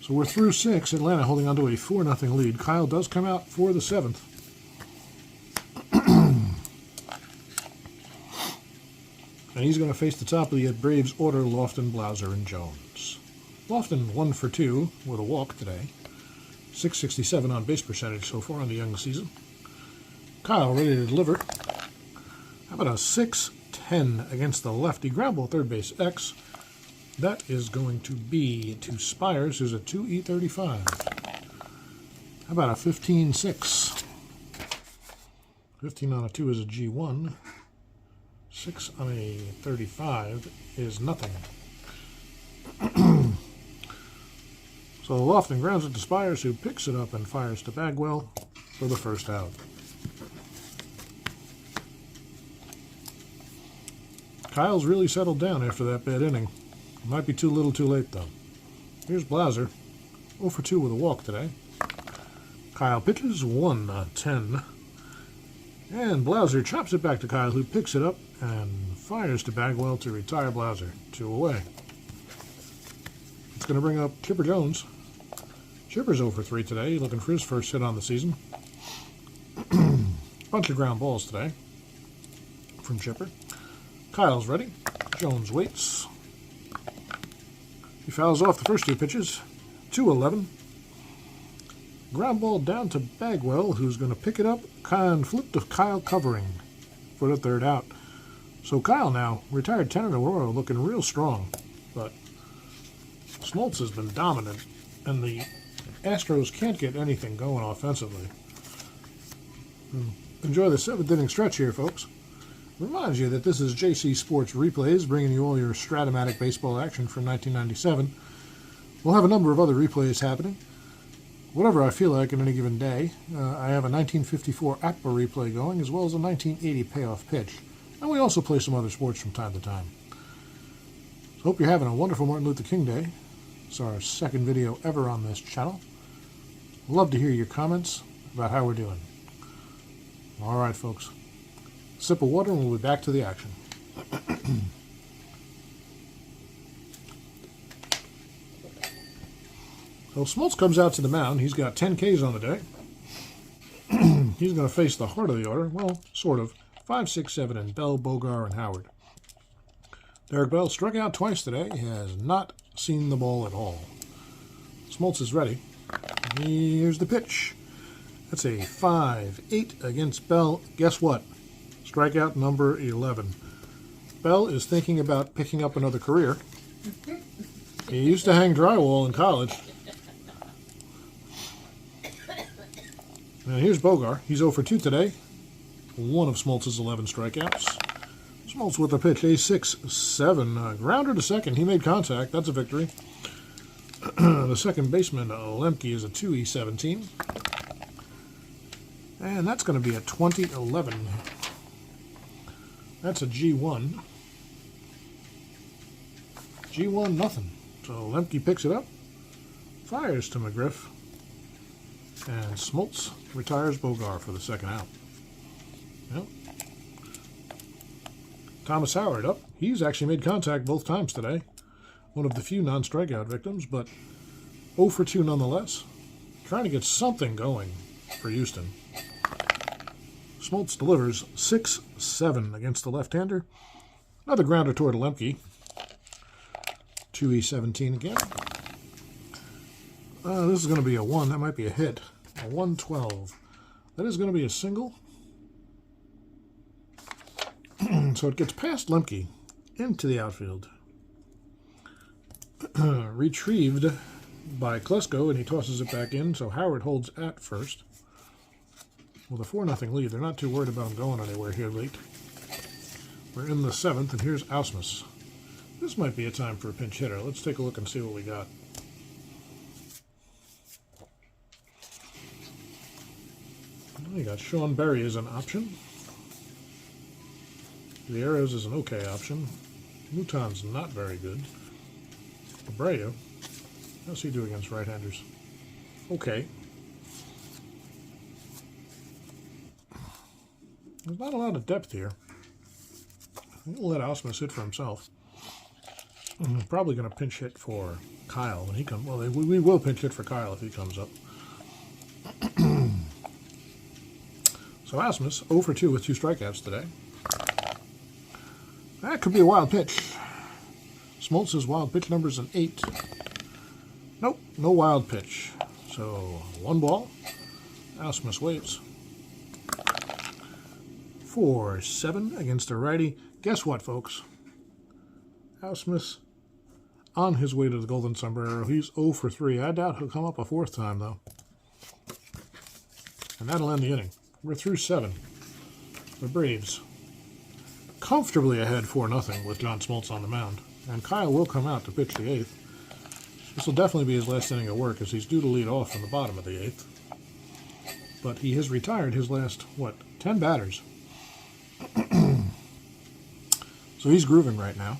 So we're through 6. Atlanta holding on to a 4-0 lead. Kile does come out for the 7th. And he's going to face the top of the Braves order, Lofton, Blauser, and Jones. Lofton 1 for 2 with a walk today. .667 on base percentage so far in the young season. Kile ready to deliver. How about a 6-10 against the lefty? Ground ball third base X. That is going to be to Spires, who's a 2E35. How about a 15-6? 15 on a 2 is a G1. 6 on a 35 is nothing. So Lofton grounds it to Spires, who picks it up and fires to Bagwell for the first out. Kyle's really settled down after that bad inning. Might be too little too late, though. Here's Blauser, 0 for 2 with a walk today. Kile pitches 1-10. And Blauser chops it back to Kile, who picks it up and fires to Bagwell to retire Blauser. 2 away. It's going to bring up Chipper Jones. Chipper's 0 for 3 today, looking for his first hit on the season. Bunch of ground balls today from Chipper. Kyle's ready. Jones waits. He fouls off the first 2 pitches. 2-11. Ground ball down to Bagwell, who's going to pick it up and flip to Kile covering for the 3rd out. So Kile now, retired 10 in a row, looking real strong. But Smoltz has been dominant, and the Astros can't get anything going offensively. Enjoy the 7th inning stretch here, folks. Reminds you that this is JC Sports Replays, bringing you all your Stratomatic baseball action from 1997. We'll have a number of other replays happening. Whatever I feel like on any given day. I have a 1954 ACPA replay going, as well as a 1980 payoff pitch. And we also play some other sports from time to time. So hope you're having a wonderful Martin Luther King Day. It's our 2nd video ever on this channel. Love to hear your comments about how we're doing. All right, folks. Sip of water and we'll be back to the action. So Smoltz comes out to the mound. He's got 10 Ks on the day. He's going to face the heart of the order. Well, sort of. 5, 6, 7, and Bell, Bogar, and Howard. Derek Bell struck out twice today. He has not seen the ball at all. Smoltz is ready. Here's the pitch. That's a 5-8 against Bell. Guess what? Strikeout number 11. Bell is thinking about picking up another career. He used to hang drywall in college. And here's Bogar. He's 0 for 2 today. 1 of Smoltz's 11 strikeouts. Smoltz with a pitch, a 6-7. Grounder to second. He made contact. That's a victory. The second baseman, Lemke, is a 2E17. And that's going to be a 2011. That's a G1. G1, nothing. So Lemke picks it up, fires to McGriff, and Smoltz retires Bogar for the second out. Yep. Thomas Howard up. He's actually made contact both times today. One of the few non-strikeout victims, but 0 for 2 nonetheless. Trying to get something going for Houston. Smoltz delivers 6-7 against the left-hander. Another grounder toward Lemke. 2E17 again. This is going to be a 1. That might be a hit. A 112. That is going to be a single. So it gets past Lemke into the outfield. Retrieved by Klesko, and he tosses it back in, so Howard holds at first. With a 4-0 lead, they're not too worried about him going anywhere here late. We're in the 7th, and here's Ausmus. This might be a time for a pinch hitter. Let's take a look and see what we got. We got Sean Berry as an option. The Arrows is an okay option. Mouton's not very good. Abreu, how's he do against right-handers? Okay. There's not a lot of depth here. We'll let Ausmus hit for himself. I'm probably going to pinch hit for Kile when he comes. Well, we will pinch hit for Kile if he comes up. So Ausmus, 0 for 2 with 2 strikeouts today. That could be a wild pitch. Smoltz's wild pitch number is an 8. Nope, no wild pitch. So 1 ball. Ausmus waits. 4-7 against a righty. Guess what, folks? Ausmus on his way to the Golden Sombrero. He's 0 for 3. I doubt he'll come up a 4th time, though. And that'll end the inning. We're through 7. The Braves comfortably ahead 4-0 with John Smoltz on the mound. And Kile will come out to pitch the 8th. This will definitely be his last inning of work, as he's due to lead off in the bottom of the 8th. But he has retired his last, 10 batters. So he's grooving right now.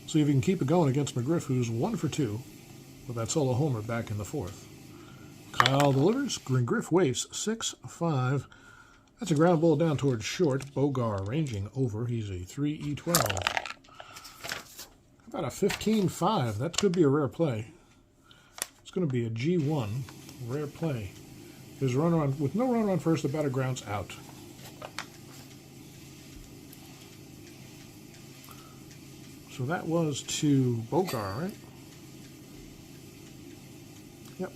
See if he can keep it going against McGriff, who's 1 for 2 with that solo homer back in the 4th. Kile delivers. McGriff waits. 6-5. That's a ground ball down towards short. Bogar ranging over. He's a 3E12. How about a 15-5? That could be a rare play. It's going to be a G1. Rare play. There's a runner on, with no runner on first, the batter grounds out. So that was to Bogar, right? Yep.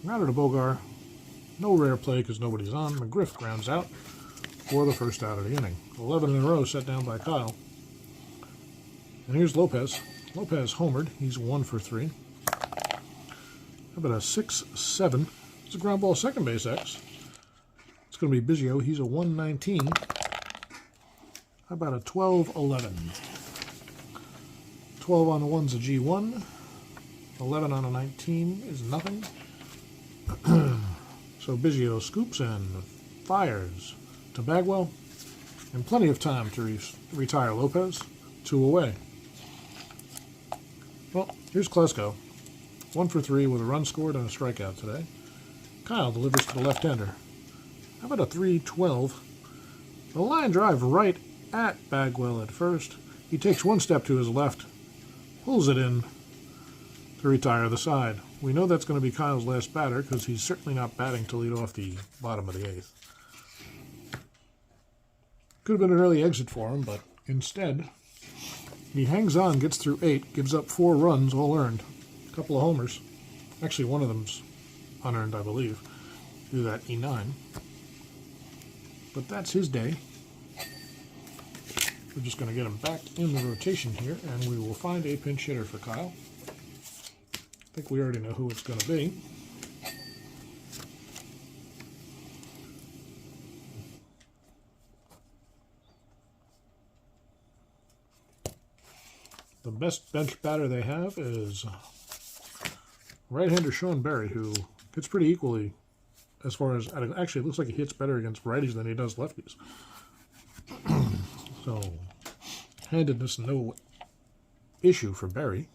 Rounder to Bogar. No rare play because nobody's on. McGriff grounds out for the first out of the inning. 11 in a row set down by Kile. And here's Lopez. Lopez homered. He's 1 for 3. How about a 6-7? It's a ground ball second base X. It's going to be Biggio. He's a 119. How about a 12-11? 12 on the 1's a G1. 11 on a 19 is nothing. So Biggio scoops and fires to Bagwell. And plenty of time to retire Lopez. 2 away. Well, here's Klesko. 1 for 3 with a run scored and a strikeout today. Kile delivers to the left-hander. How about a 3-12? The line drive right at Bagwell at first. He takes 1 step to his left, pulls it in to retire the side. We know that's going to be Kyle's last batter because he's certainly not batting to lead off the bottom of the 8th. Could have been an early exit for him, but instead, he hangs on, gets through 8, gives up 4 runs, all earned. A couple of homers. Actually, one of them's unearned, I believe. Do that E9. But that's his day. We're just going to get him back in the rotation here, and we will find a pinch hitter for Kile. I think we already know who it's going to be. The best bench batter they have is right-hander Sean Berry, who hits pretty equally as far as, actually it looks like he hits better against righties than he does lefties. So, handedness no issue for Berry.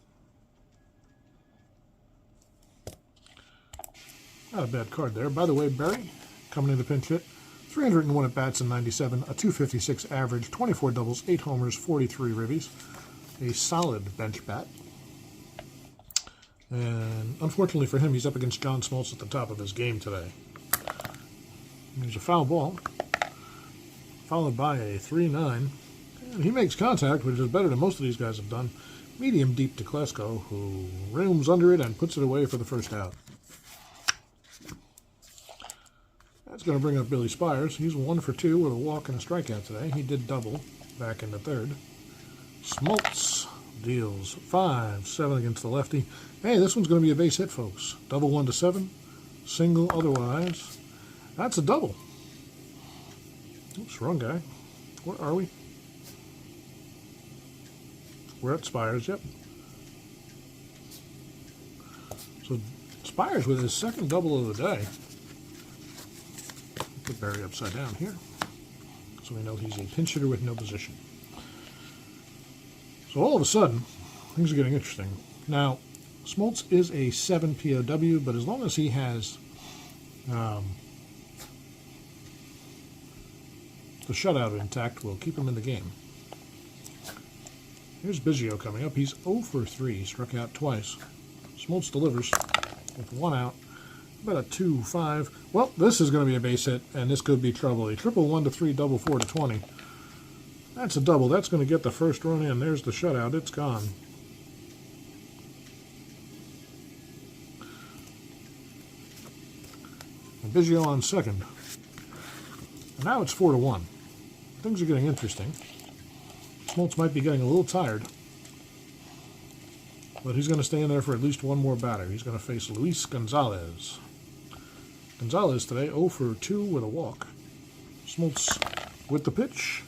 Not a bad card there. By the way, Berry, coming into pinch hit, 301 at-bats in 97, a 256 average, 24 doubles, 8 homers, 43 ribbies. A solid bench bat. And unfortunately for him, he's up against John Smoltz at the top of his game today. There's a foul ball, followed by a 3-9. And he makes contact, which is better than most of these guys have done. Medium deep to Klesko, who rims under it and puts it away for the first out. That's going to bring up Billy Spires. He's 1 for 2 with a walk and a strikeout today. He did double back in the third. Smoltz deals 5-7 against the lefty. Hey, this one's going to be a base hit, folks. Double 1 to 7, single otherwise. That's a double. Oops, wrong guy. Where are we? We're at Spires, yep. So Spires with his second double of the day. Put Barry upside down here, so we know he's a pinch hitter with no position. So all of a sudden, things are getting interesting. Now, Smoltz is a 7 POW, but as long as he has the shutout intact, we'll keep him in the game. Here's Biggio coming up. He's 0 for 3, struck out twice. Smoltz delivers with 1 out. About a 2-5. Well, this is going to be a base hit, and this could be trouble. A triple 1 to 3, double 4 to 20. That's a double. That's going to get the first run in. There's the shutout. It's gone. And Biggio on second. And now it's 4-1. Things are getting interesting. Smoltz might be getting a little tired, but he's going to stay in there for at least one more batter. He's going to face Luis Gonzalez. Gonzalez today 0 for 2 with a walk. Smoltz with the pitch.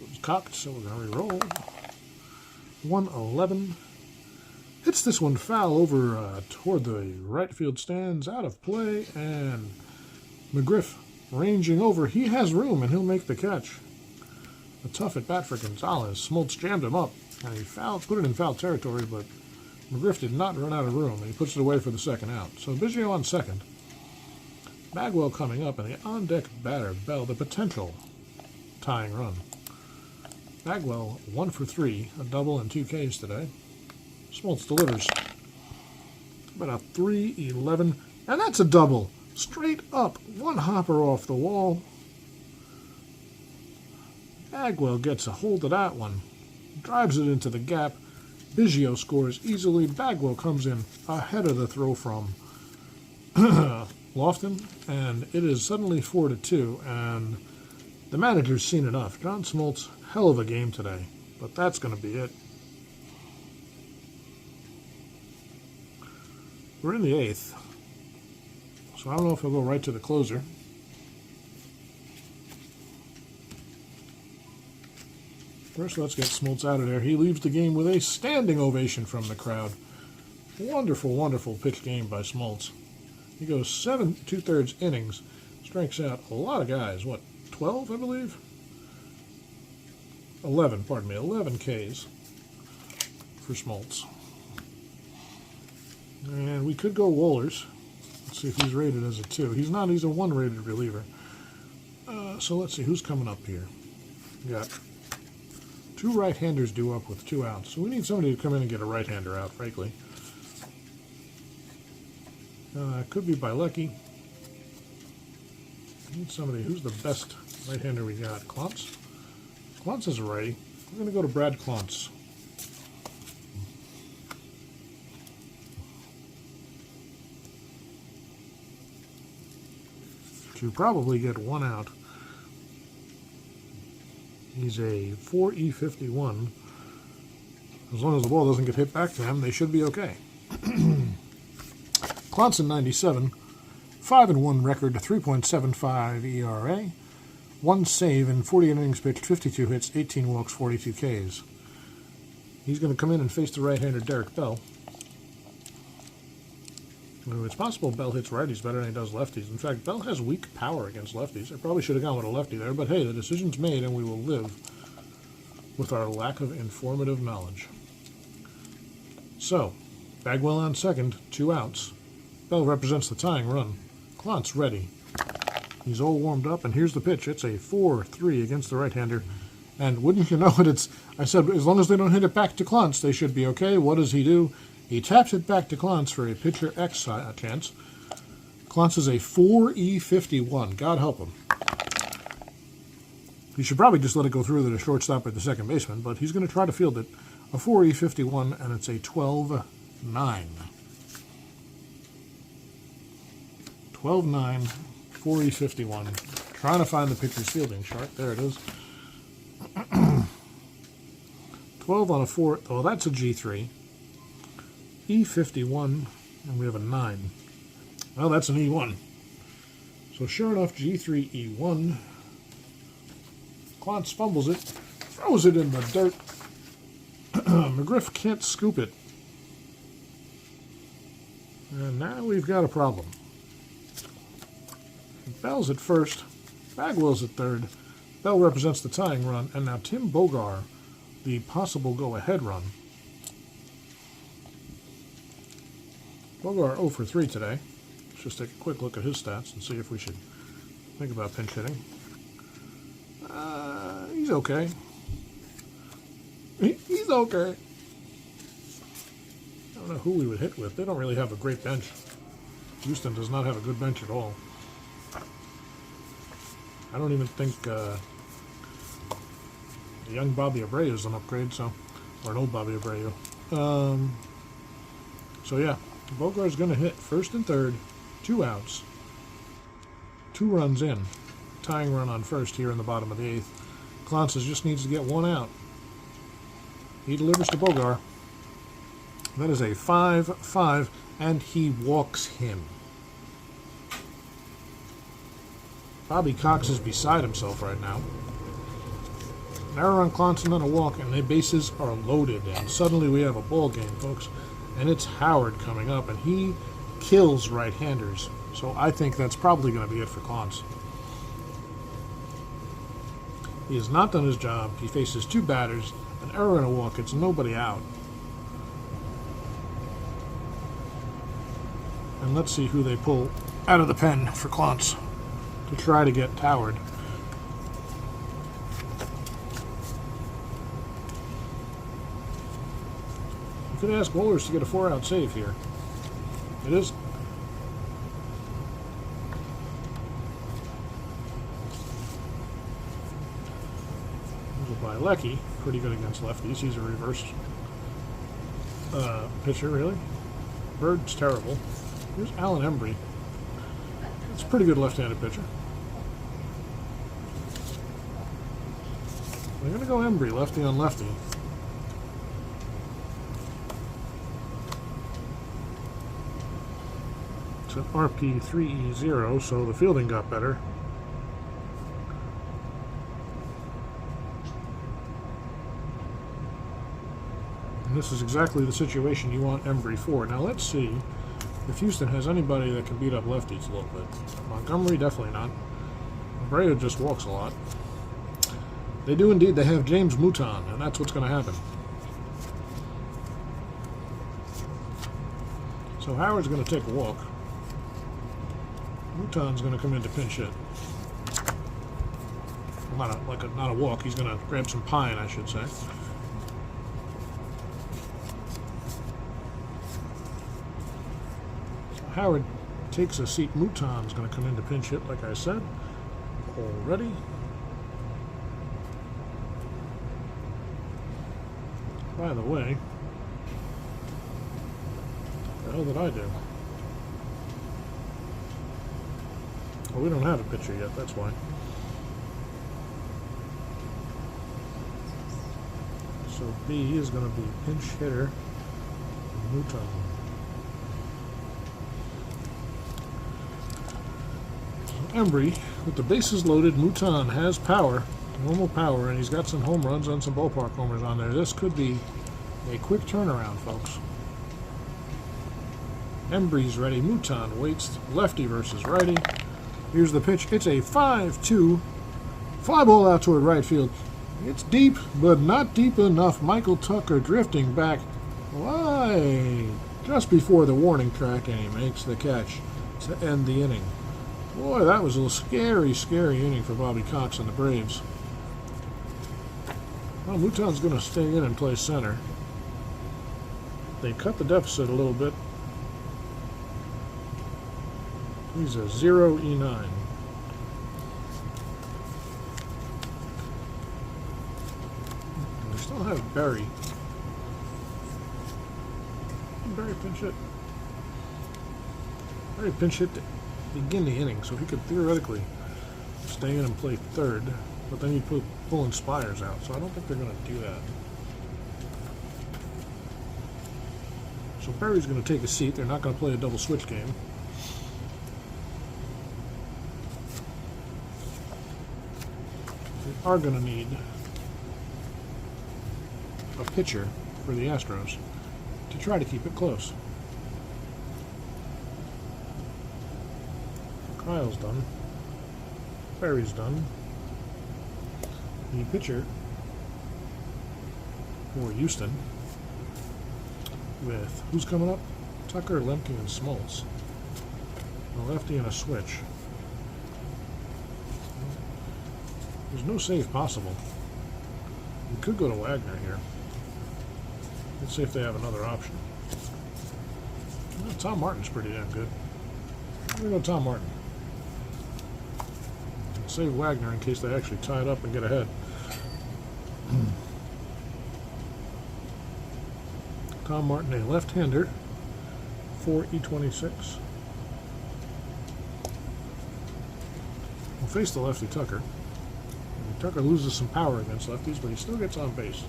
It was cocked, so we're going to re-roll. 1-11. Hits this one foul over toward the right field stands, out of play, and McGriff ranging over. He has room, and he'll make the catch. A tough at bat for Gonzalez. Smoltz jammed him up, and he put it in foul territory, but McGriff did not run out of room, and he puts it away for the second out. So Biggio on second. Bagwell coming up, and the on-deck batter, Bell, the potential tying run. Bagwell 1 for 3, a double and 2 Ks today. Smoltz delivers. About a 3-11, and that's a double. Straight up, one hopper off the wall. Bagwell gets a hold of that one. Drives it into the gap. Biggio scores easily. Bagwell comes in ahead of the throw from Lofton, and it is suddenly 4-2, and the manager's seen enough. John Smoltz, hell of a game today, but that's going to be it. We're in the 8th, so I don't know if he'll go right to the closer. First, let's get Smoltz out of there. He leaves the game with a standing ovation from the crowd. Wonderful, wonderful pitch game by Smoltz. He goes 7 2/3 innings, strikes out a lot of guys. What, 12, I believe? 11, pardon me, 11 Ks for Smoltz. And we could go Wohlers. Let's see if he's rated as a 2. He's not, he's a 1 rated reliever. So let's see, who's coming up here? We got 2 right-handers due up with 2 outs. So we need somebody to come in and get a right-hander out, frankly. Could be Bilecki. Need somebody. Who's the best right-hander we got? Klontz? Klontz is a righty. We're going to go to Brad Klontz. To probably get 1 out. He's a 4E51. As long as the ball doesn't get hit back to him, they should be okay. Klontz in 97, 5-1 record, 3.75 ERA, 1 save in 40 innings pitched, 52 hits, 18 walks, 42 Ks. He's going to come in and face the right-hander Derek Bell. It's possible Bell hits righties better than he does lefties. In fact, Bell has weak power against lefties. I probably should have gone with a lefty there, but hey, the decision's made and we will live with our lack of informative knowledge. So, Bagwell on second, 2 outs. Bell represents the tying run. Klontz ready. He's all warmed up, and here's the pitch. It's a 4-3 against the right-hander. And wouldn't you know it, I said, as long as they don't hit it back to Klontz, they should be okay. What does he do? He taps it back to Klontz for a pitcher X chance. Klontz is a 4E51. God help him. He should probably just let it go through to the shortstop or the second baseman, but he's going to try to field it. A 4E51, and it's a 12-9. 12-9, 4E51. Trying to find the pitcher's fielding chart. There it is. 12 on a 4. Oh, that's a G3. E51, and we have a 9. Well, that's an E1. So sure enough, G3, E1. Klontz fumbles it, throws it in the dirt. McGriff can't scoop it. And now we've got a problem. Bell's at first, Bagwell's at third. Bell represents the tying run, and now Tim Bogar, the possible go-ahead run. Bogar 0 for 3 today. Let's just take a quick look at his stats and see if we should think about pinch hitting. He's okay. He's okay. I don't know who we would hit with. They don't really have a great bench. Houston does not have a good bench at all. I don't even think the young Bobby Abreu is an upgrade, so, or an old Bobby Abreu. So yeah, Bogar's going to hit first and third, 2 outs, 2 runs in, tying run on first here in the bottom of the 8th. Klontz just needs to get 1 out. He delivers to Bogar. That is a 5-5, and he walks him. Bobby Cox is beside himself right now. An error on Klontz and then a walk, and the bases are loaded. And suddenly we have a ball game, folks. And it's Howard coming up, and he kills right-handers. So I think that's probably going to be it for Klontz. He has not done his job. He faces 2 batters, an error and a walk. It's nobody out. And let's see who they pull out of the pen for Klontz to try to get Howard. You could ask Wohlers to get a 4-out save here. It is. By Lecky, pretty good against lefties. He's a reverse pitcher, really. Bird's terrible. Here's Alan Embry. It's a pretty good left-handed pitcher. We're going to go Embry, lefty on lefty. It's an RP3E0, so the fielding got better. And this is exactly the situation you want Embry for. Now let's see if Houston has anybody that can beat up lefties a little bit. Montgomery, definitely not. Abreu just walks a lot. They do indeed. They have James Mouton, and that's what's going to happen. So Howard's going to take a walk. Mouton's going to come in to pinch hit. Well, not a walk. He's going to grab some pine, I should say. Howard takes a seat. Mouton's going to come in to pinch hit, like I said. Already. By the way, what the hell did I do? Well, we don't have a pitcher yet, that's why. So B is going to be pinch hitter Mouton. Embry, with the bases loaded, Mouton has power, normal power, and he's got some home runs and some ballpark homers on there. This could be A quick turnaround, folks. Embry's ready. Mouton waits. Lefty versus righty. Here's the pitch. It's a 5-2. Fly ball out toward right field. It's deep, but not deep enough. Michael Tucker drifting back. Why? Just before the warning track, and he makes the catch to end the inning. Boy, that was a scary, scary inning for Bobby Cox and the Braves. Well, Mouton's going to stay in and play center. They cut the deficit a little bit. He's a 0-E9. We still have Berry. Berry pinch hit. Berry pinch hit to begin the inning, so he could theoretically stay in and play third, but then you pull Inspires out, so I don't think they're going to do that. So Berry's going to take a seat. They're not going to play a double switch game. They are going to need a pitcher for the Astros to try to keep it close. Kile's done. Berry's done. The pitcher for Houston with who's coming up? Tucker, Lemke, and Smoltz. A lefty and a switch. There's no save possible. We could go to Wagner here. Let's see if they have another option. Well, Tom Martin's pretty damn good. I'm going to go Tom Martin. Save Wagner in case they actually tie it up and get ahead. Tom Martin, a left-hander, 4E26. We'll face the lefty Tucker. And Tucker loses some power against lefties, but he still gets on base.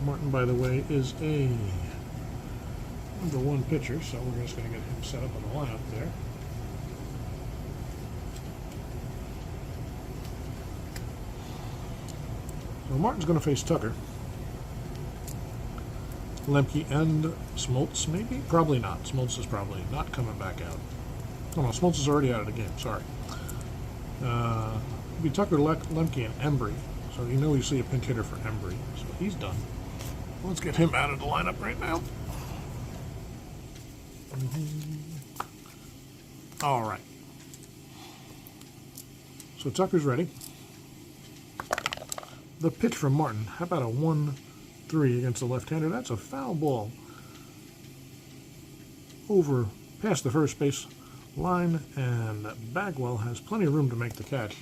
Martin, by the way, is a #1 pitcher, so we're just going to get him set up in the lineup there. So Martin's going to face Tucker. Lemke and Smoltz, maybe? Probably not. Smoltz is probably not coming back out. Oh no, Smoltz is already out of the game, sorry. It'll be Tucker, Lemke, and Embry. So you know you see a pinch hitter for Embry. So he's done. Let's get him out of the lineup right now. All right. So Tucker's ready. The pitch from Martin. How about a 1-3 against the left-hander? That's a foul ball. Over past the first base line, and Bagwell has plenty of room to make the catch.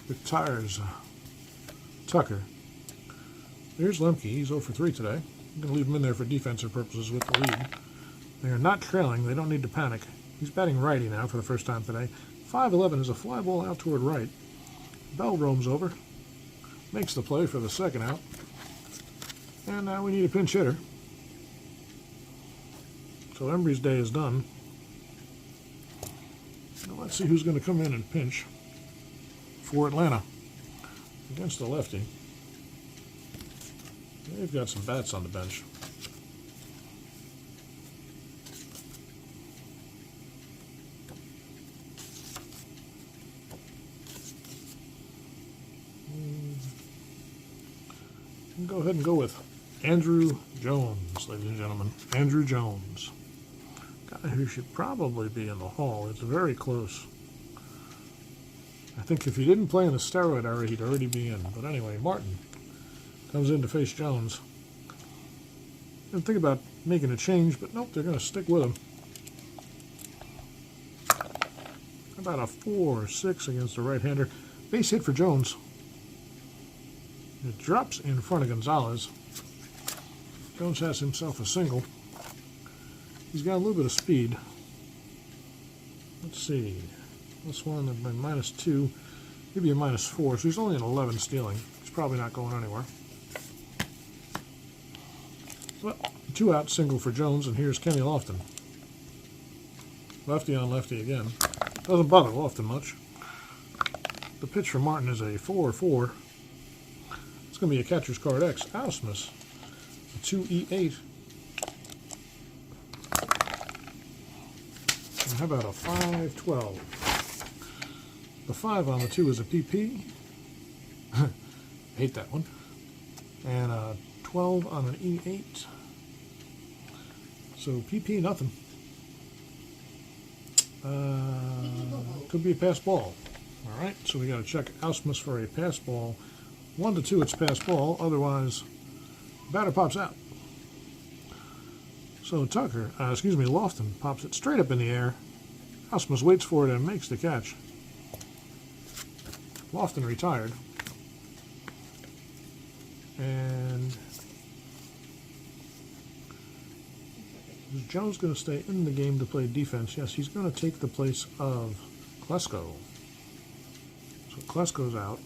Retires Tucker. Here's Lemke. He's 0 for 3 today. I'm going to leave him in there for defensive purposes with the lead. They are not trailing. They don't need to panic. He's batting righty now for the first time today. 5-11 is a fly ball out toward right. Bell roams over. Makes the play for the second out. And now we need a pinch hitter. So Embry's day is done. Now let's see who's going to come in and pinch for Atlanta against the lefty. They've got some bats on the bench. Go ahead and go with Andrew Jones, ladies and gentlemen. Andrew Jones. Guy who should probably be in the Hall. It's very close. I think if he didn't play in the steroid era, he'd already be in. But anyway, Martin comes in to face Jones. Didn't think about making a change, but nope, they're going to stick with him. About a 4-6 against the right-hander. Base hit for Jones. It drops in front of Gonzalez. Jones has himself a single. He's got a little bit of speed. Let's see. This one at -2, maybe a -4, so he's only an 11 stealing. He's probably not going anywhere. But 2 out, single for Jones, and here's Kenny Lofton. Lefty on lefty again. Doesn't bother Lofton much. The pitch for Martin is a 4-4. It's going to be a catcher's card X. Ausmus 2E8. And how about a 512? The 5 on the 2 is a PP. Hate that one. And a 12 on an E8. So PP nothing. Could be a pass ball. Alright, so we got to check Ausmus for a pass ball. 1 to 2, it's pass ball. Otherwise, batter pops out. So Lofton pops it straight up in the air. Ausmus waits for it and makes the catch. Lofton retired. And is Jones going to stay in the game to play defense? Yes, he's going to take the place of Klesko. So Klesko's out.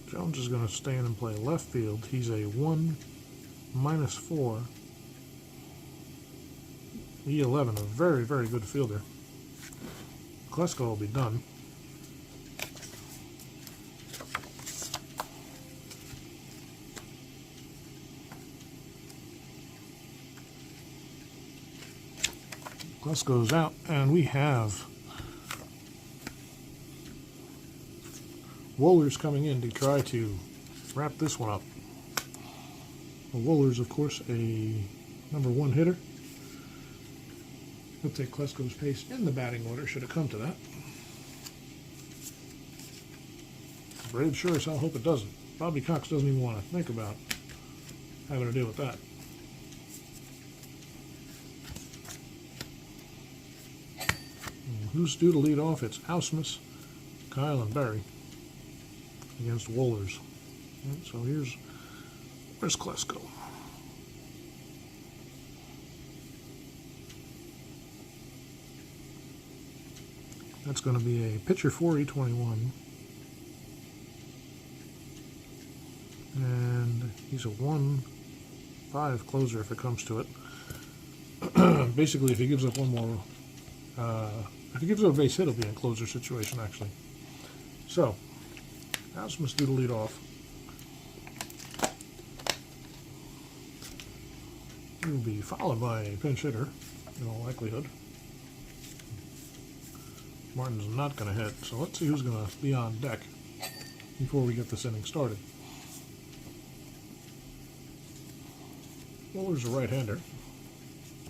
Jones is going to stay in and play left field. He's a 1 -4. E11, a very, very good fielder. Klesko will be done. Klesko's out, and we have Wohlers coming in to try to wrap this one up. Well, Wohlers, of course, a #1 hitter. He'll take Klesko's pace in the batting order, should it come to that. Braves sure as hell hope it doesn't. Bobby Cox doesn't even want to think about having to deal with that. And who's due to lead off? It's Ausmus, Kile, and Barry against Wohlers. And so where's Klesko? That's going to be a pitcher for E21. And he's a 1-5 closer if it comes to it. Basically, if he gives up one more, if he gives up a base hit, it'll be in a closer situation, actually. So, Ausmus due to lead off. He will be followed by a pinch hitter, in all likelihood. Martin's not going to hit, so let's see who's going to be on deck before we get this inning started. Wohlers a right-hander.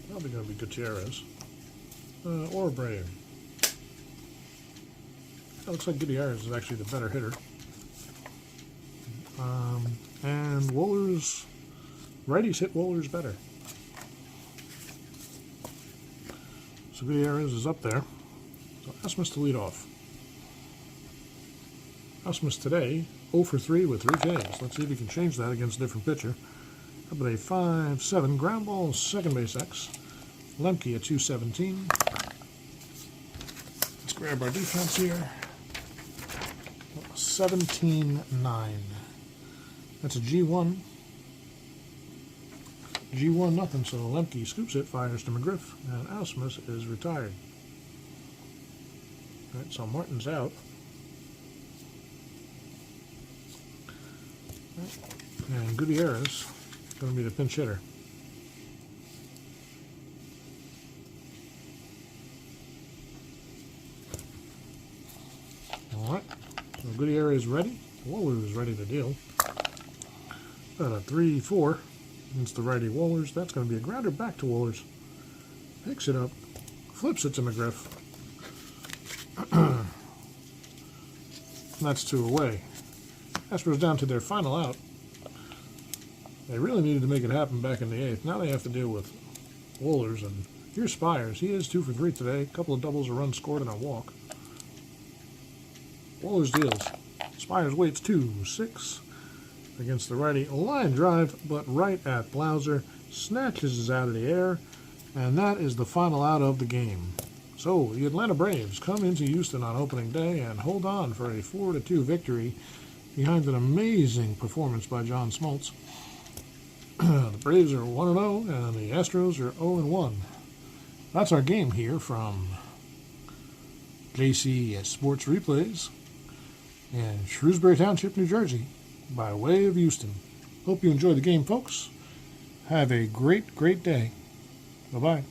Probably going to be Gutierrez. Or Brave. That looks like Gutierrez is actually the better hitter. And Wohlers, righties hit Wohlers better. So Gutierrez is up there. So Ausmus to lead off. Ausmus today, 0 for 3 with 3 Ks. Let's see if he can change that against a different pitcher. How about a 5-7 ground ball, second base X. Lemke at 217. Let's grab our defense here. 17-9. That's a G1. G1 nothing, so Lemke scoops it, fires to McGriff, and Ausmus is retired. All right, so Martin's out. And Gutierrez is going to be the pinch hitter. All right, so Gutierrez is ready. Wohlers is ready to deal. Got a 3-4 against the righty Wohlers. That's going to be a grounder back to Wohlers. Picks it up, flips it to McGriff. That's 2 away. Astros down to their final out. They really needed to make it happen back in the 8th. Now they have to deal with Wohlers, and here's Spires. He is 2 for 3 today. A couple of doubles, a run scored, and a walk. Wohlers deals. Spires waits 2-6 against the righty. A line drive, but right at Blauser. Snatches it out of the air, and that is the final out of the game. So, the Atlanta Braves come into Houston on opening day and hold on for a 4-2 victory behind an amazing performance by John Smoltz. The Braves are 1-0 and the Astros are 0-1. That's our game here from JC Sports Replays in Shrewsbury Township, New Jersey, by way of Houston. Hope you enjoy the game, folks. Have a great, great day. Bye-bye.